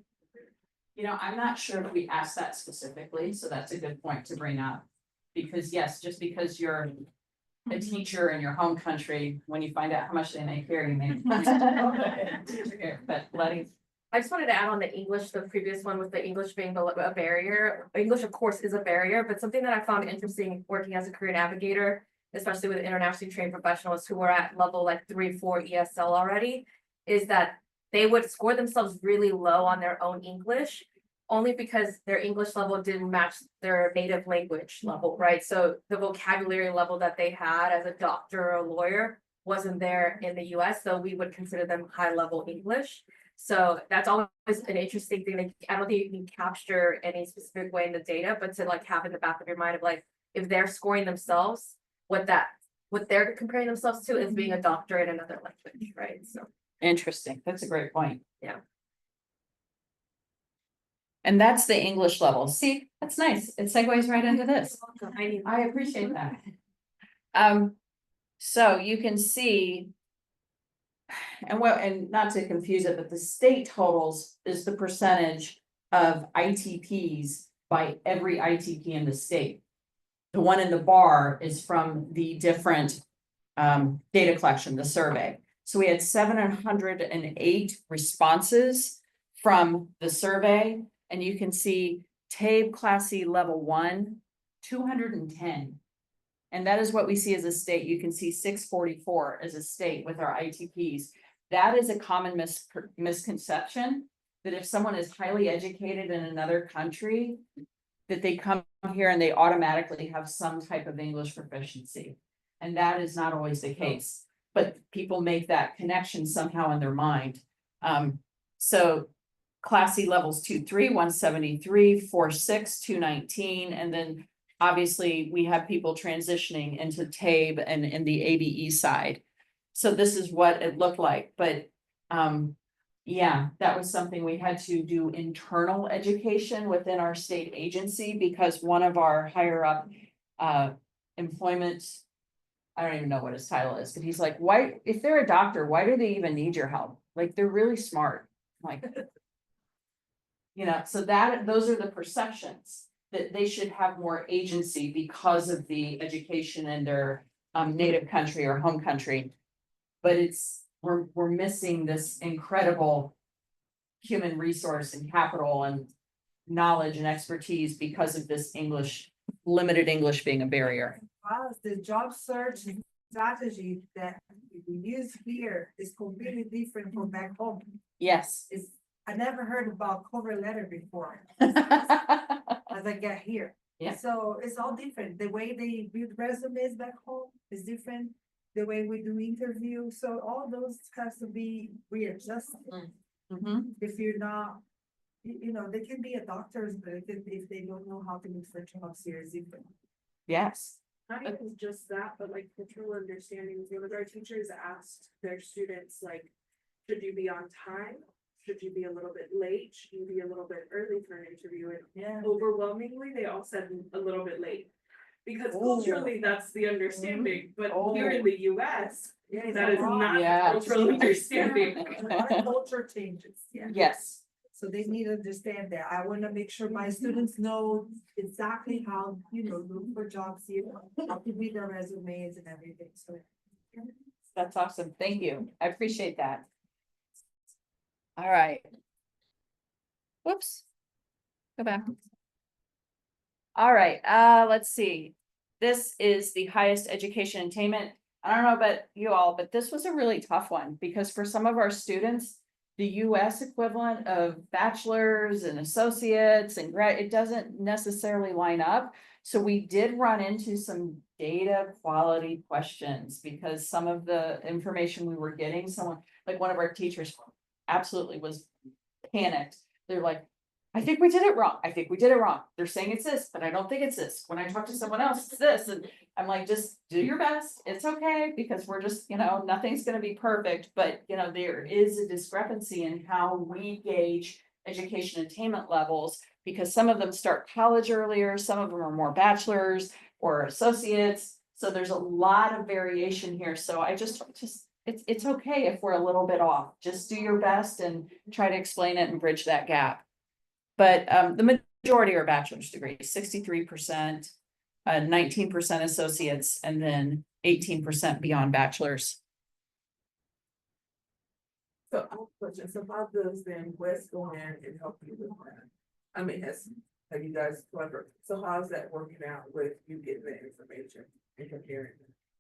I'm not sure if we asked that specifically, so that's a good point to bring up. Because yes, just because you're a teacher in your home country, when you find out how much they make here, you may. But Letty. I just wanted to add on the English, the previous one with the English being a barrier. English, of course, is a barrier, but something that I found interesting working as a career navigator, especially with internationally trained professionals who are at level 3, 4 ESL already, is that they would score themselves really low on their own English. only because their English level didn't match their native language level, right? So the vocabulary level that they had as a doctor or a lawyer wasn't there in the US, so we would consider them high level English. So that's always an interesting thing. Like, I don't think you can capture any specific way in the data, but to like have in the back of your mind of like, if they're scoring themselves, what they're comparing themselves to is being a doctor in another language, right? So. Interesting. That's a great point. Yeah. And that's the English level. See, that's nice. It segues right into this. I appreciate that. So you can see. And not to confuse it, but the state totals is the percentage of ITPs by every ITP in the state. The one in the bar is from the different data collection, the survey. So we had 708 responses from the survey, and you can see TABE Class C Level 1, 210. And that is what we see as a state. You can see 644 as a state with our ITPs. That is a common misconception, that if someone is highly educated in another country, that they come here and they automatically have some type of English proficiency. And that is not always the case, but people make that connection somehow in their mind. So Class C levels 2-3, 173, 4-6, 219, and then obviously we have people transitioning into TABE and in the ABE side. So this is what it looked like, but yeah, that was something we had to do internal education within our state agency, because one of our higher up employment, I don't even know what his title is, but he's like, why, if they're a doctor, why do they even need your help? Like, they're really smart. Like, you know, so those are the perceptions, that they should have more agency because of the education in their native country or home country. But we're missing this incredible human resource and capital and knowledge and expertise because of this limited English being a barrier. The job search strategy that we use here is completely different from back home. Yes. I never heard about cover letter before Yes. as I get here. Yeah. So it's all different. The way they build resumes back home is different. The way we do interviews, so all those has to be readjusted. If you're not, you know, they can be a doctors, but if they don't know how to look for jobs here is different. Yes. Not even just that, but like cultural understandings. One of our teachers asked their students, like, should you be on time? Should you be a little bit late? Should you be a little bit early for an interview? And overwhelmingly, they all said a little bit late. Because culturally, that's the understanding, but here in the US, that is not the cultural understanding. A lot of culture changes, Yes. So they need to understand that. I want to make sure my students know exactly how, look for jobs here, how to read their resumes and everything, so. That's awesome. Thank you. I appreciate that. All right. Whoops. Go back. All right, let's see. This is the highest education attainment. I don't know about you all, but this was a really tough one, because for some of our students, the US equivalent of bachelor's and associates and it doesn't necessarily line up. So we did run into some data quality questions, because some of the information we were getting, like one of our teachers absolutely was panicked. They're like, I think we did it wrong. I think we did it wrong. They're saying it's this, but I don't think it's this. When I talk to someone else, it's this. And I'm like, just do your best. It's okay, because we're just, nothing's going to be perfect. But, there is a discrepancy in how we gauge education attainment levels, because some of them start college earlier. Some of them are more bachelor's or associates. So there's a lot of variation here. So I just it's okay if we're a little bit off. Just do your best and try to explain it and bridge that gap. But the majority are bachelor's degrees, 63%, 19% associates, and then 18% beyond bachelor's. So I have questions about those, then Wes go in and help you with that. I mean, have you guys covered? So how's that working out with you getting the information and comparing?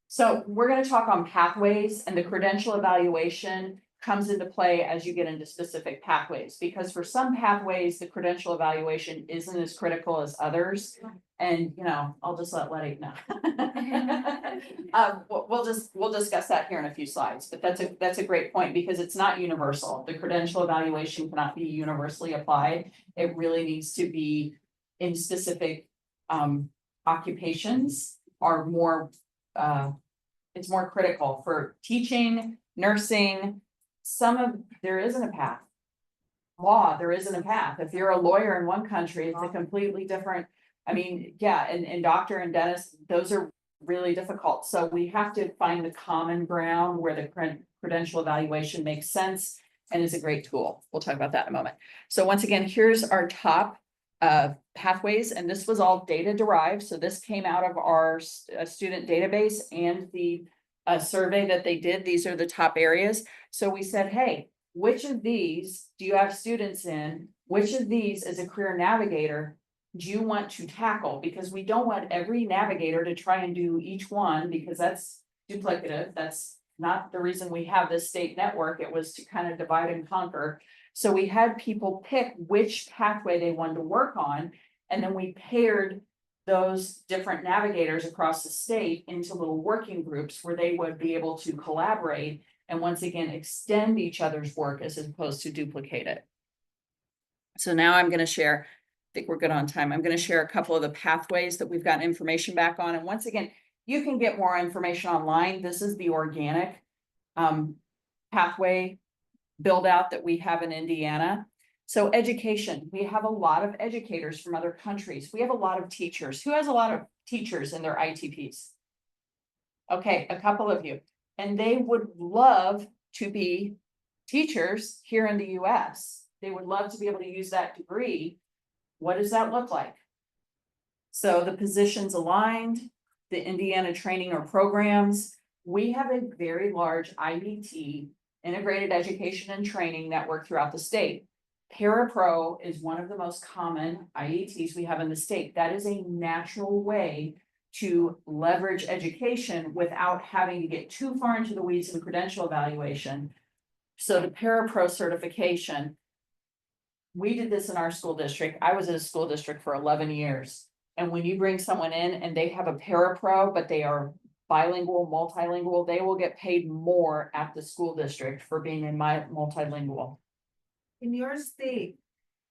So we're going to talk on pathways and the credential evaluation. comes into play as you get into specific pathways, because for some pathways, the credential evaluation isn't as critical as others. And, you know, I'll just let Letty know. We'll discuss that here in a few slides, but that's a great point, because it's not universal. The credential evaluation cannot be universally applied. It really needs to be in specific occupations are more, it's more critical for teaching, nursing. There isn't a path. Law, there isn't a path. If you're a lawyer in one country, it's a completely different, I mean, yeah, and doctor and dentist, those are really difficult. So we have to find the common ground where the credential evaluation makes sense and is a great tool. We'll talk about that in a moment. So once again, here's our top pathways, and this was all data derived. So this came out of our student database and the survey that they did. These are the top areas. So we said, hey, which of these do you have students in? Which of these as a career navigator do you want to tackle? Because we don't want every navigator to try and do each one, because that's duplicative. That's not the reason we have this state network. It was to kind of divide and conquer. So we had people pick which pathway they wanted to work on, and then we paired those different navigators across the state into little working groups where they would be able to collaborate and once again extend each other's work as opposed to duplicate it. So now I'm going to share, I think we're good on time. I'm going to share a couple of the pathways that we've got information back on. And once again, you can get more information online. This is the organic pathway build out that we have in Indiana. So education, we have a lot of educators from other countries. We have a lot of teachers. Who has a lot of teachers in their ITPs? Okay, a couple of you. And they would love to be teachers here in the US. They would love to be able to use that degree. What does that look like? So the positions aligned, the Indiana training or programs. We have a very large IET, integrated education and training network throughout the state. Parapro is one of the most common IETs we have in the state. That is a natural way to leverage education without having to get too far into the weeds in credential evaluation. So the Parapro certification, we did this in our school district. I was in a school district for 11 years. And when you bring someone in and they have a Parapro, but they are bilingual, multilingual, they will get paid more at the school district for being in my multilingual. In your state,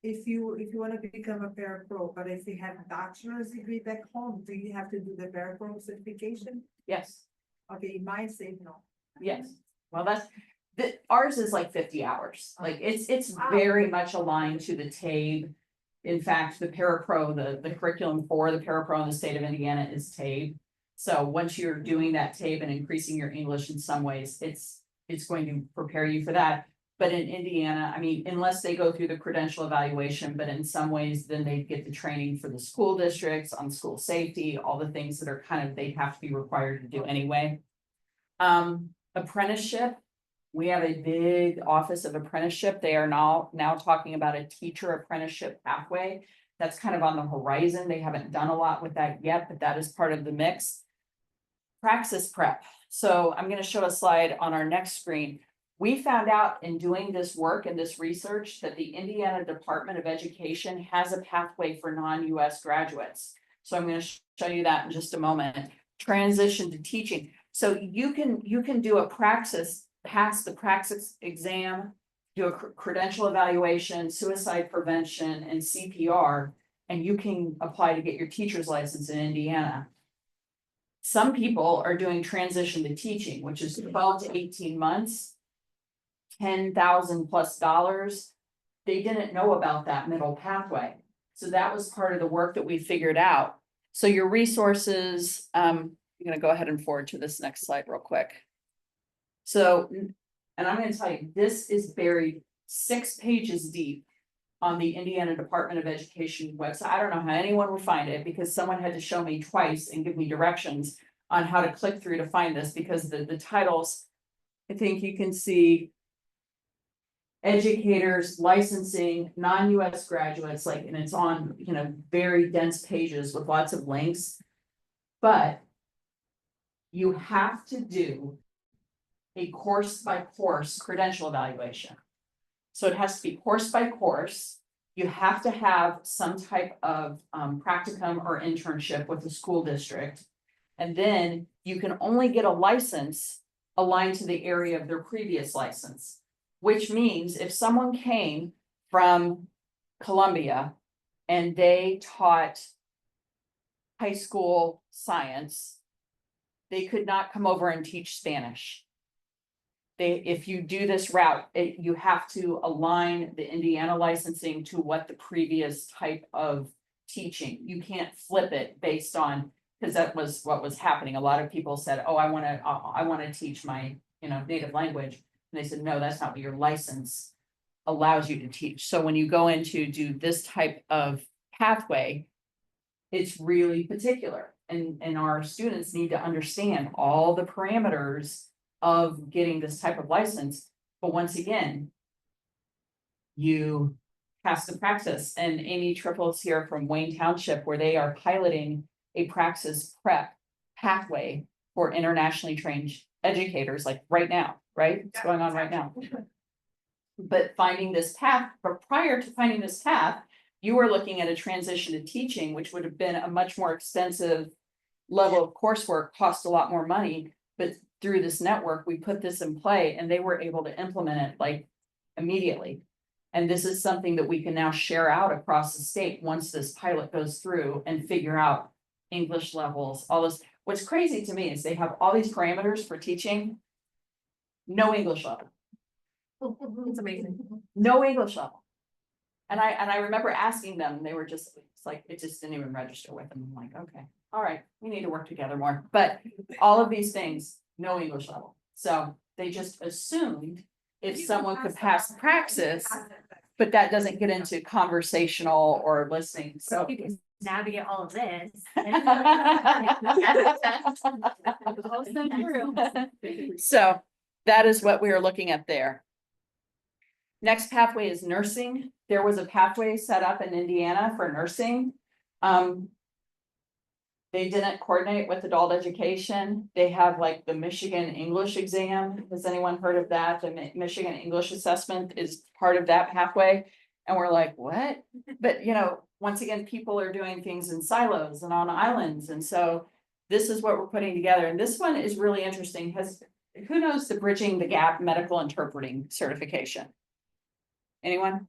if you want to become a parapro, but if you have a bachelor's degree back home, do you have to do the parapro certification? Yes, Okay, in my state, no. yes. Well, ours is like 50 hours. Like it's very much aligned to the TABE. In fact, the Parapro, the curriculum for the Parapro in the state of Indiana is TABE. So once you're doing that TABE and increasing your English in some ways, it's going to prepare you for that. But in Indiana, I mean, unless they go through the credential evaluation, but in some ways, then they get the training for the school districts on school safety, all the things that are kind of, they have to be required to do anyway. Apprenticeship, we have a big office of apprenticeship. They are now talking about a teacher apprenticeship pathway. That's kind of on the horizon. They haven't done a lot with that yet, but that is part of the mix. Praxis prep. So I'm going to show a slide on our next screen. We found out in doing this work and this research that the Indiana Department of Education has a pathway for non-U.S. graduates. So I'm going to show you that in just a moment. Transition to teaching. So you can do a praxis, pass the praxis exam, do a credential evaluation, suicide prevention, and CPR, and you can apply to get your teacher's license in Indiana. Some people are doing transition to teaching, which is 12 to 18 months. $10,000+ they didn't know about that middle pathway. So that was part of the work that we figured out. So your resources, I'm going to go ahead and forward to this next slide real quick. So, and I'm going to tell you, this is buried 6 pages deep on the Indiana Department of Education website. I don't know how anyone would find it, because someone had to show me twice and give me directions on how to click through to find this, because the titles, I think you can see educators, licensing, non-U.S. graduates, like, and it's on, you know, very dense pages with lots of links. But you have to do a course by course credential evaluation. So it has to be course by course. You have to have some type of practicum or internship with the school district. And then you can only get a license aligned to the area of their previous license. Which means if someone came from Columbia and they taught high school science, they could not come over and teach Spanish. If you do this route, you have to align the Indiana licensing to what the previous type of teaching. You can't flip it based on, because that was what was happening. A lot of people said, oh, I want to teach my, native language. And they said, no, that's not what your license allows you to teach. So when you go in to do this type of pathway, it's really particular. And our students need to understand all the parameters of getting this type of license. But once again, you pass the praxis, and Amy Triple's here from Wayne Township, where they are piloting a praxis prep pathway for internationally trained educators, like right now, right? It's going on right now. But finding this path, but prior to finding this path, you were looking at a transition to teaching, which would have been a much more extensive level of coursework, cost a lot more money. But through this network, we put this in play and they were able to implement it like immediately. And this is something that we can now share out across the state once this pilot goes through and figure out English levels, all this. What's crazy to me is they have all these parameters for teaching, no English level. It's amazing. No English level. And I remember asking them, they were just, it's like, it just didn't even register with them. I'm like, okay, all right, we need to work together more. But all of these things, no English level. So they just assumed if someone could pass praxis, but that doesn't get into conversational or listening. So You can navigate all of this. So that is what we are looking at there. Next pathway is nursing. There was a pathway set up in Indiana for nursing. They didn't coordinate with adult education. They have like the Michigan English exam. Has anyone heard of that? The Michigan English assessment is part of that pathway. And we're like, what? But once again, people are doing things in silos and on islands. And so this is what we're putting together. And this one is really interesting. Who knows the Bridging the Gap medical interpreting certification? Anyone?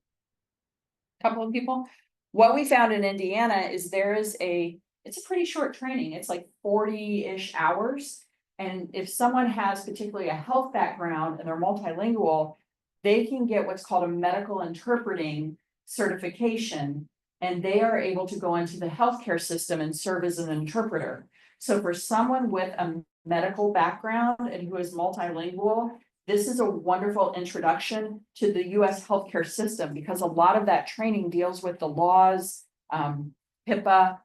Couple of people. What we found in Indiana is it's a pretty short training. It's like 40-ish hours. And if someone has particularly a health background and they're multilingual, they can get what's called a medical interpreting certification, and they are able to go into the healthcare system and serve as an interpreter. So for someone with a medical background and who is multilingual, this is a wonderful introduction to the U.S. healthcare system, because a lot of that training deals with the laws, HIPAA,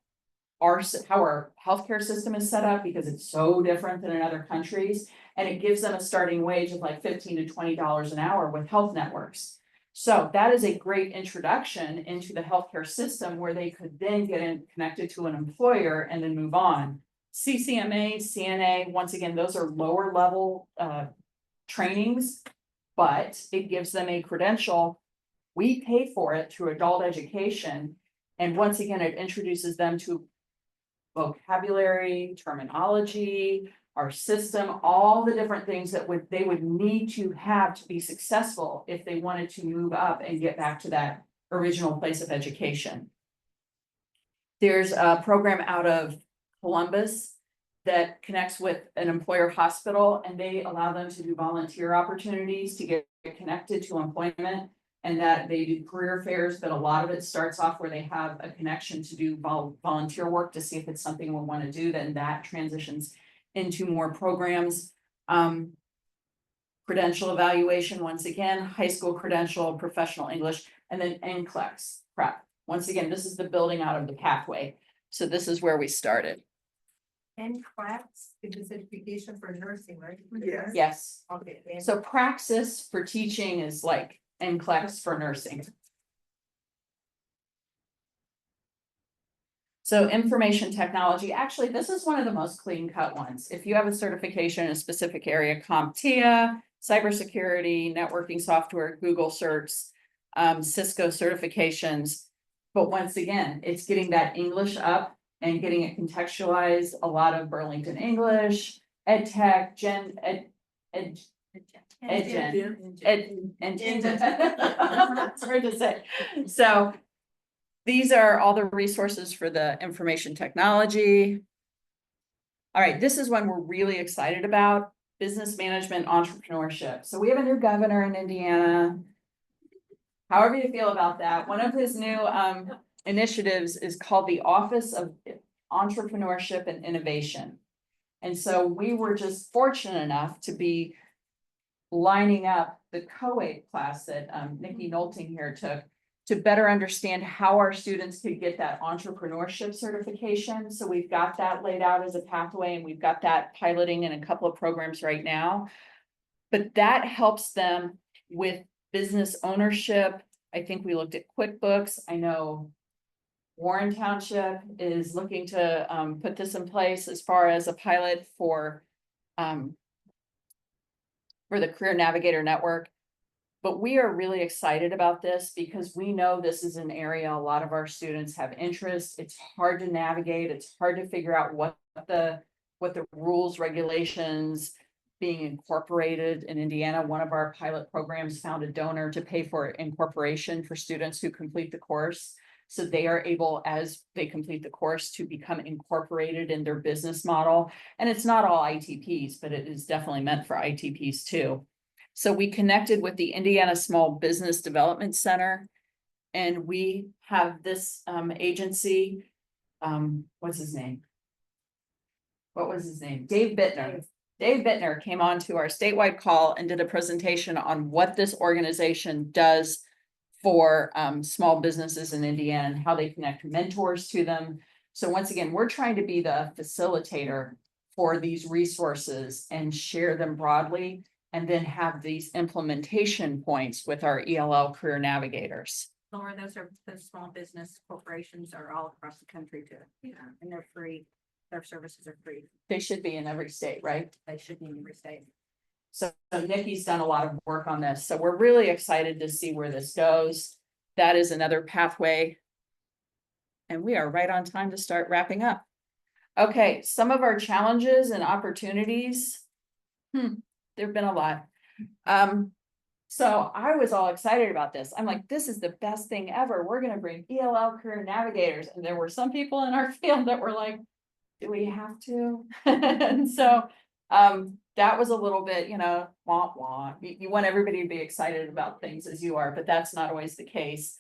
how our healthcare system is set up, because it's so different than in other countries. And it gives them a starting wage of like $15 to $20 an hour with health networks. So that is a great introduction into the healthcare system, where they could then get connected to an employer and then move on. CCMA, CNA, once again, those are lower level trainings, but it gives them a credential. We pay for it through adult education. And once again, it introduces them to vocabulary, terminology, our system, all the different things that they would need to have to be successful if they wanted to move up and get back to that original place of education. There's a program out of Columbus that connects with an employer hospital, and they allow them to do volunteer opportunities to get connected to employment, and that they do career fairs, but a lot of it starts off where they have a connection to do volunteer work to see if it's something we want to do. Then that transitions into more programs. Credential evaluation, once again, high school credential, professional English, and then NCLEX prep. Once again, this is the building out of the pathway. So this is where we started. And class, is a certification for nursing, right? Yes. Yes. Okay. And So praxis for teaching is like NCLEX for nursing. So information technology, actually, this is one of the most clean cut ones. If you have a certification in a specific area, CompTIA, cybersecurity, networking software, Google certs, Cisco certifications. But once again, it's getting that English up and getting it contextualized, a lot of Burlington English, ed tech, and it's hard to say. So these are all the resources for the information technology. All right, this is one we're really excited about, business management entrepreneurship. So we have a new governor in Indiana. However you feel about that, one of his new initiatives is called the Office of Entrepreneurship and Innovation. And so we were just fortunate enough to be lining up the co-ed class that Nikki Nolting here took to better understand how our students could get that entrepreneurship certification. So we've got that laid out as a pathway, and we've got that piloting in a couple of programs right now. But that helps them with business ownership. I think we looked at QuickBooks. I know Warren Township is looking to put this in place as far as a pilot for the Career Navigator Network. But we are really excited about this because we know this is an area a lot of our students have interest. It's hard to navigate. It's hard to figure out what the rules, regulations being incorporated in Indiana. One of our pilot programs found a donor to pay for incorporation for students who complete the course. So they are able, as they complete the course, to become incorporated in their business model. And it's not all ITPs, but it is definitely meant for ITPs too. So we connected with the Indiana Small Business Development Center, and we have this agency, what's his name? What was his name? Dave Bittner. Dave Bittner came on to our statewide call and did a presentation on what this organization does for small businesses in Indiana and how they connect mentors to them. So once again, we're trying to be the facilitator for these resources and share them broadly, and then have these implementation points with our ELL Career Navigators. Lauren, those small business corporations are all across the country too. Yeah. And they're free. Their services are free. They should be in every state, right? They should be in every state. So Nikki's done a lot of work on this. So we're really excited to see where this goes. That is another pathway. And we are right on time to start wrapping up. Okay, some of our challenges and opportunities. There've been a lot. So I was all excited about this. I'm like, this is the best thing ever. We're going to bring ELL Career Navigators. And there were some people in our field that were like, do we have to? And so that was a little bit, wah wah. You want everybody to be excited about things as you are, but that's not always the case.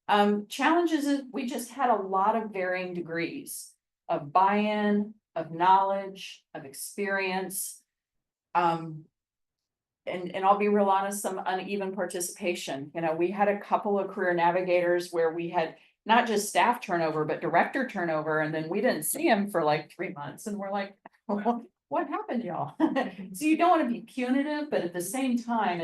Challenges is we just had a lot of varying degrees of buy-in, of knowledge, of experience. And I'll be real honest, some uneven participation. We had a couple of career navigators where we had not just staff turnover, but director turnover. And then we didn't see him for like 3 months. And we're like, what happened, y'all? So you don't want to be punitive, but at the same time,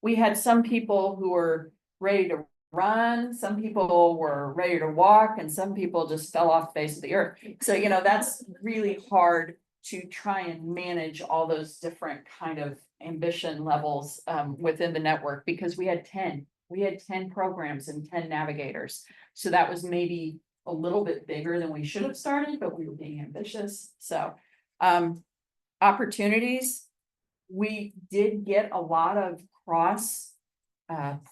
we had some people who were ready to run, some people were ready to walk, and some people just fell off the face of the earth. So, that's really hard to try and manage all those different kind of ambition levels within the network, because we had 10 programs and 10 navigators. So that was maybe a little bit bigger than we should have started, but we were being ambitious. So opportunities, we did get a lot of cross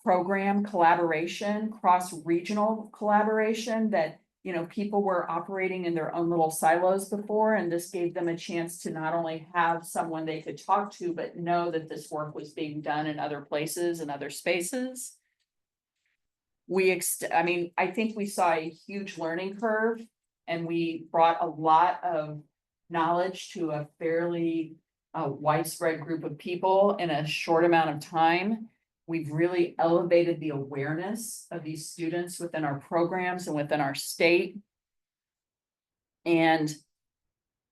program collaboration, cross-regional collaboration that people were operating in their own little silos before, and this gave them a chance to not only have someone they could talk to, but know that this work was being done in other places and other spaces. I think we saw a huge learning curve, and we brought a lot of knowledge to a fairly widespread group of people in a short amount of time. We've really elevated the awareness of these students within our programs and within our state. And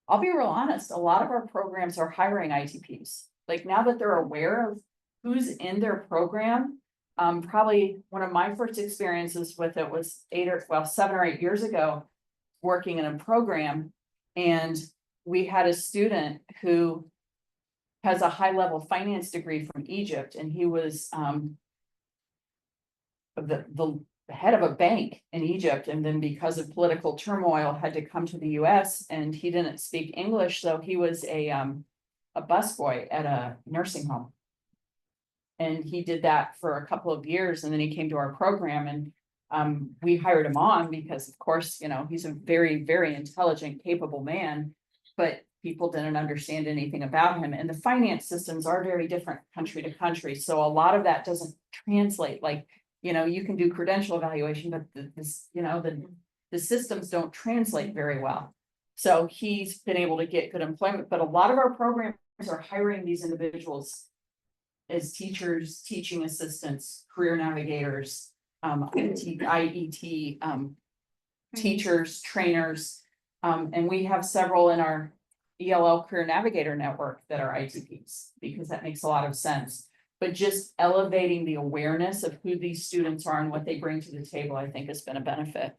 I'll be real honest, a lot of our programs are hiring ITPs. Like, now that they're aware of who's in their program, probably one of my first experiences with it was 7 or 8 years ago. working in a program, and we had a student who has a high-level finance degree from Egypt, and he was the head of a bank in Egypt, and then because of political turmoil, had to come to the US, and he didn't speak English, so he was a busboy at a nursing home. And he did that for a couple of years, and then he came to our program, and we hired him on because, of course, you know, he's a very, very intelligent, capable man, but people didn't understand anything about him, and the finance systems are very different country to country, so a lot of that doesn't translate. Like, you know, you can do credential evaluation, but the systems don't translate very well. So he's been able to get good employment, but a lot of our programs are hiring these individuals as teachers, teaching assistants, career navigators, IET, teachers, trainers, and we have several in our ELL Career Navigator network that are ITPs, because that makes a lot of sense. But just elevating the awareness of who these students are and what they bring to the table, I think has been a benefit.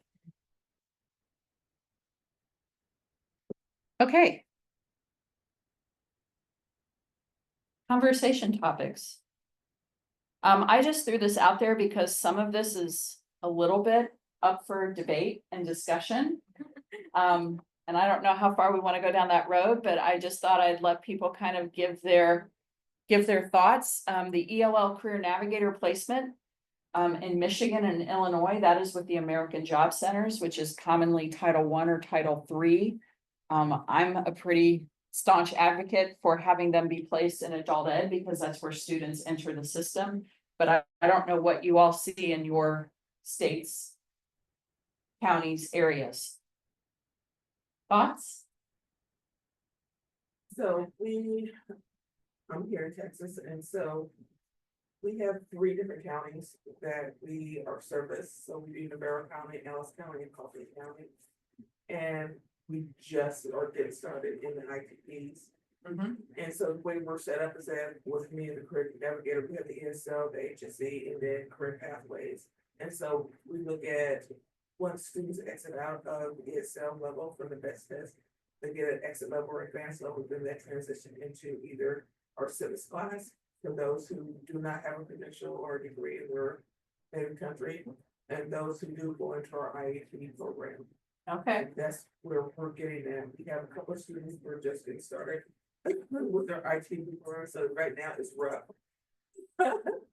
Okay. Conversation topics. I just threw this out there because some of this is a little bit up for debate and discussion. And I don't know how far we want to go down that road, but I just thought I'd let people kind of give their thoughts. The ELL Career Navigator placement in Michigan and Illinois, that is with the American Job Centers, which is commonly Title I or Title III. I'm a pretty staunch advocate for having them be placed in adult ed because that's where students enter the system. But I don't know what you all see in your states, counties, areas. Thoughts? So I'm here in Texas, and so we have 3 different counties that we are serviced. So we do Navarro County, Ellis County, and Coffee County. And we just are getting started in the ITPs. And so the way we're set up is that with me and the Career Navigator, we have the ESL, the HSE, and then career pathways. And so we look at once students exit out of the ESL level from the best test, they get an exit level or advanced level, then they transition into either our civics class for those who do not have a credential or a degree in their native country, and those who do go into our IEP program. Okay. That's where we're getting them. We have a couple of students who are just getting started with their ITP program, so right now it's rough.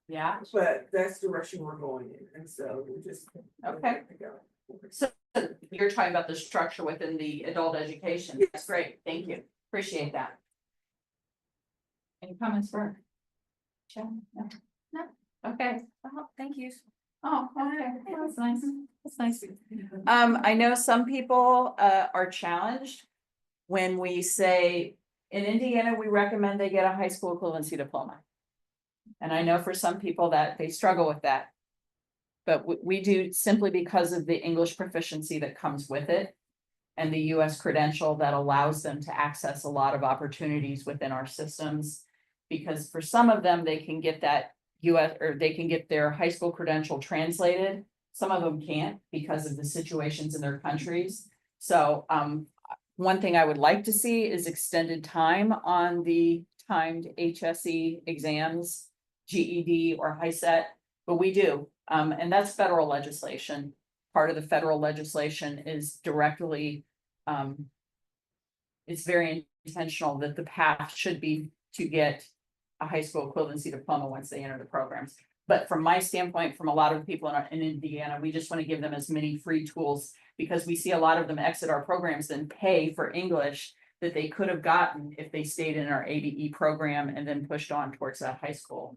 Yeah. But that's the direction we're going in, and so we just. Okay. So you're talking about the structure within the adult education. That's great. Thank you. Appreciate that. Any comments for? No. Okay. Oh, thank you. Oh, okay. That's nice. That's nice. I know some people are challenged when we say in Indiana, we recommend they get a high school equivalency diploma. And I know for some people that they struggle with that. But we do simply because of the English proficiency that comes with it and the US credential that allows them to access a lot of opportunities within our systems. Because for some of them, they can get that US or they can get their high school credential translated. Some of them can't because of the situations in their countries. So one thing I would like to see is extended time on the timed HSE exams, GED or HiSET, but we do. And that's federal legislation. Part of the federal legislation is directly, it's very intentional that the path should be to get a high school equivalency diploma once they enter the programs. But from my standpoint, from a lot of the people in Indiana, we just want to give them as many free tools because we see a lot of them exit our programs and pay for English that they could have gotten if they stayed in our ABE program and then pushed on towards that high school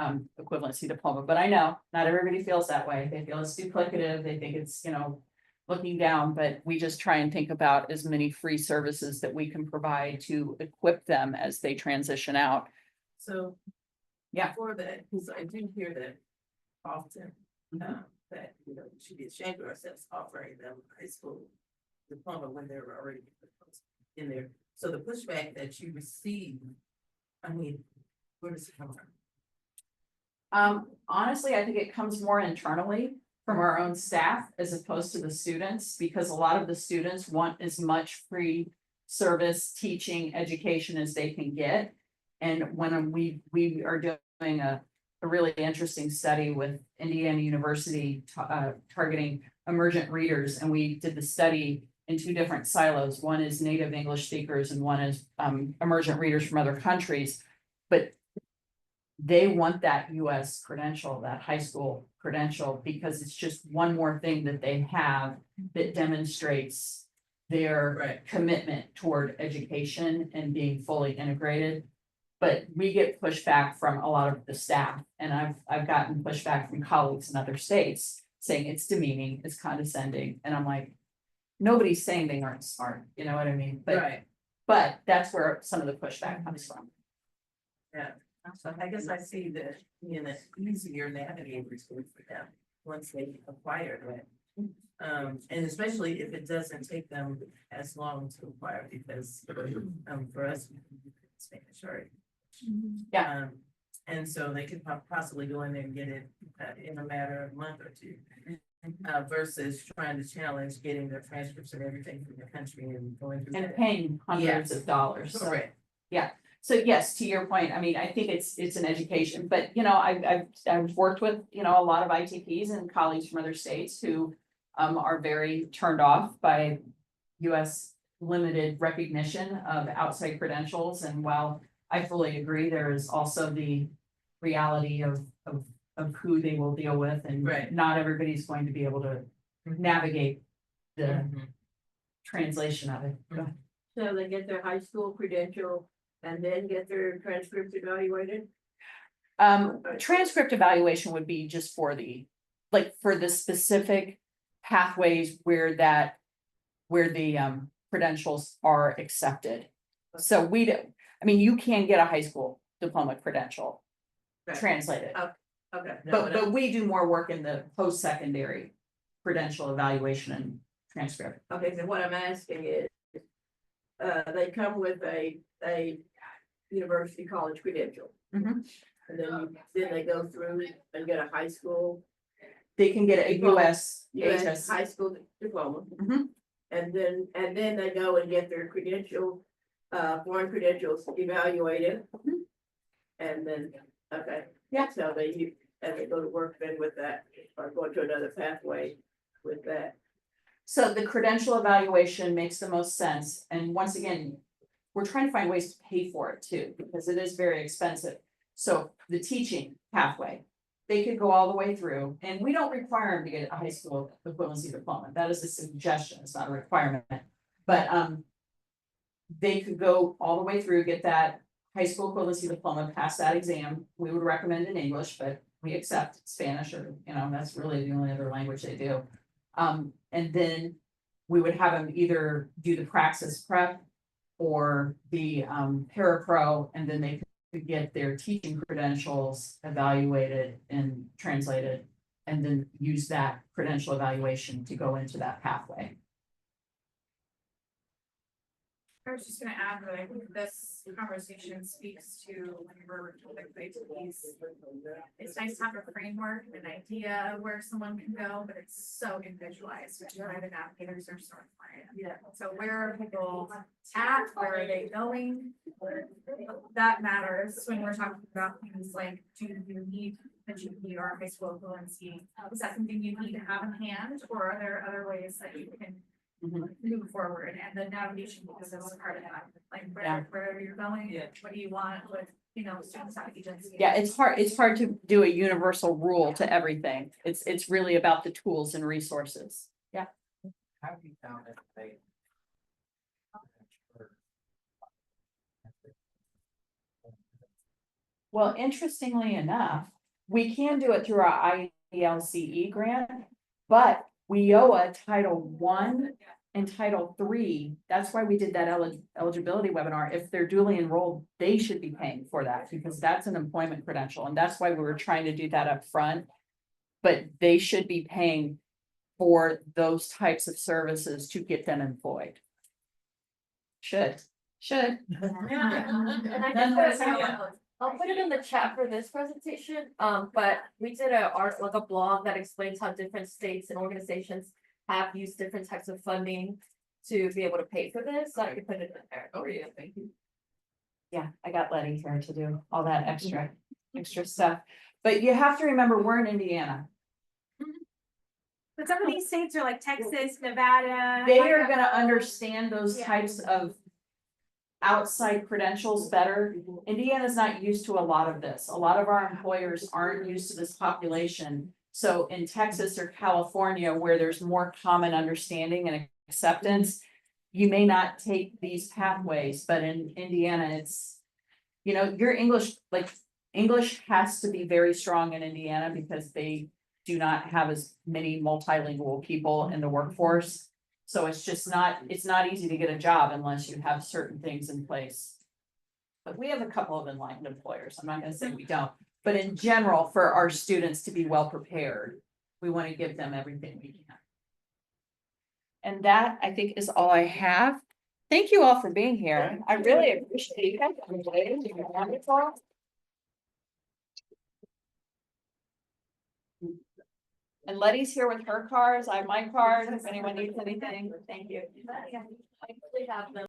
equivalency diploma. But I know not everybody feels that way. They feel it's duplicative. They think it's, you know, looking down, but we just try and think about as many free services that we can provide to equip them as they transition out. So. Yeah. For that, because I do hear that often, that, you know, we should be ashamed of ourselves offering them high school diploma when they're already in there. So the pushback that you receive, I mean, where does it come from? Honestly, I think it comes more internally from our own staff as opposed to the students, because a lot of the students want as much free service, teaching, education as they can get. And when we are doing a really interesting study with Indiana University targeting emergent readers, and we did the study in two different silos. One is native English speakers and one is emergent readers from other countries. But they want that U.S. credential, that high school credential, because it's just one more thing that they have that demonstrates their Right. commitment toward education and being fully integrated. But we get pushback from a lot of the staff, and I've gotten pushback from colleagues in other states saying it's demeaning, it's condescending, and I'm like, nobody's saying they aren't smart, you know what I mean? But that's where some of the pushback comes from. Yeah, so I guess I see the, easier navigators for them, once they acquire that. And especially if it doesn't take them as long to acquire, because, for us, Spanish, right? Yeah. And so they could possibly go in there and get it in a matter of a month or two. Versus trying to challenge getting the transcripts and everything from the country and going through. And that. paying hundreds of dollars. So, Correct. so yes, to your point, I mean, I think it's an education, but I've worked with, a lot of ITPs and colleagues from other states who are very turned off by US limited recognition of outside credentials. And while I fully agree, there is also the reality of who they will deal with, and Right. not everybody's going to be able to navigate the translation of it. Go ahead. So they get their high school credential and then get their transcripts evaluated? Transcript evaluation would be just for for the specific pathways where the credentials are accepted. So you can get a high school diploma credential translated, Okay. but we do more work in the post-secondary credential evaluation and transcript. Okay, so what I'm asking is, they come with a university college credential. Mhm. And then they go through and get a high school, They can get a US HS. high school diploma. Mhm. And then they go and get their credential, foreign credentials evaluated. Mhm. And then, okay. Yeah. So they go to work then with that, or go to another pathway with that. So the credential evaluation makes the most sense, and once again, we're trying to find ways to pay for it too, because it is very expensive. So the teaching pathway, they could go all the way through, and we don't require them to get a high school equivalency diploma. That is a suggestion, it's not a requirement. But they could go all the way through, get that high school equivalency diploma, pass that exam. We would recommend in English, but we accept Spanish, or that's really the only other language they do. And then we would have them either do the praxis prep or the parapro, and then they could get their teaching credentials evaluated and translated, and then use that credential evaluation to go into that pathway. I was just gonna add that I think this conversation speaks to when we're like these. It's nice to have a framework, an idea of where someone can go, but it's so individualized, which is why the navigators are so important. Yeah. So where are people at, where are they going? That matters when we're talking about things like, do you need a GP or a high school equivalency? Is that something you need to have in hand, or are there other ways that you can move forward? And the navigation is part of that, like where are you going, what do you want, what, students have agency. Yeah, it's hard to do a universal rule to everything. It's really about the tools and resources. Yeah. How have you found that they? Well, interestingly enough, we can do it through our IELCE grant, but we owe a Title I and Title III. That's why we did that eligibility webinar. If they're duly enrolled, they should be paying for that, because that's an employment credential, and that's why we were trying to do that up front. But they should be paying for those types of services to get them employed. Should. And I think that's I'll put it in the chat for this presentation, but we did like a blog that explains how different states and organizations have used different types of funding to be able to pay for this, so I can put it in there. Oh, yeah, thank you. Yeah, I got Letty here to do all that extra stuff. But you have to remember, we're in Indiana. But some of these states are like Texas, Nevada. They are Idaho. gonna understand those Yeah. types of outside credentials better. Indiana's not used to a lot of this. A lot of our employers aren't used to this population. So in Texas or California, where there's more common understanding and acceptance, you may not take these pathways, but in Indiana, it's, you know, your English, like, English has to be very strong in Indiana because they do not have as many multilingual people in the workforce. So it's just not, it's not easy to get a job unless you have certain things in place. But we have a couple of enlightened employers. I'm not gonna say we don't, but in general, for our students to be well prepared, we want to give them everything we can. And that, I think, is all I have. Thank you all for being here. I really appreciate you guys. You're wonderful. And Letty's here with her cars. I have my cars. If anyone needs anything, thank you. I actually have them.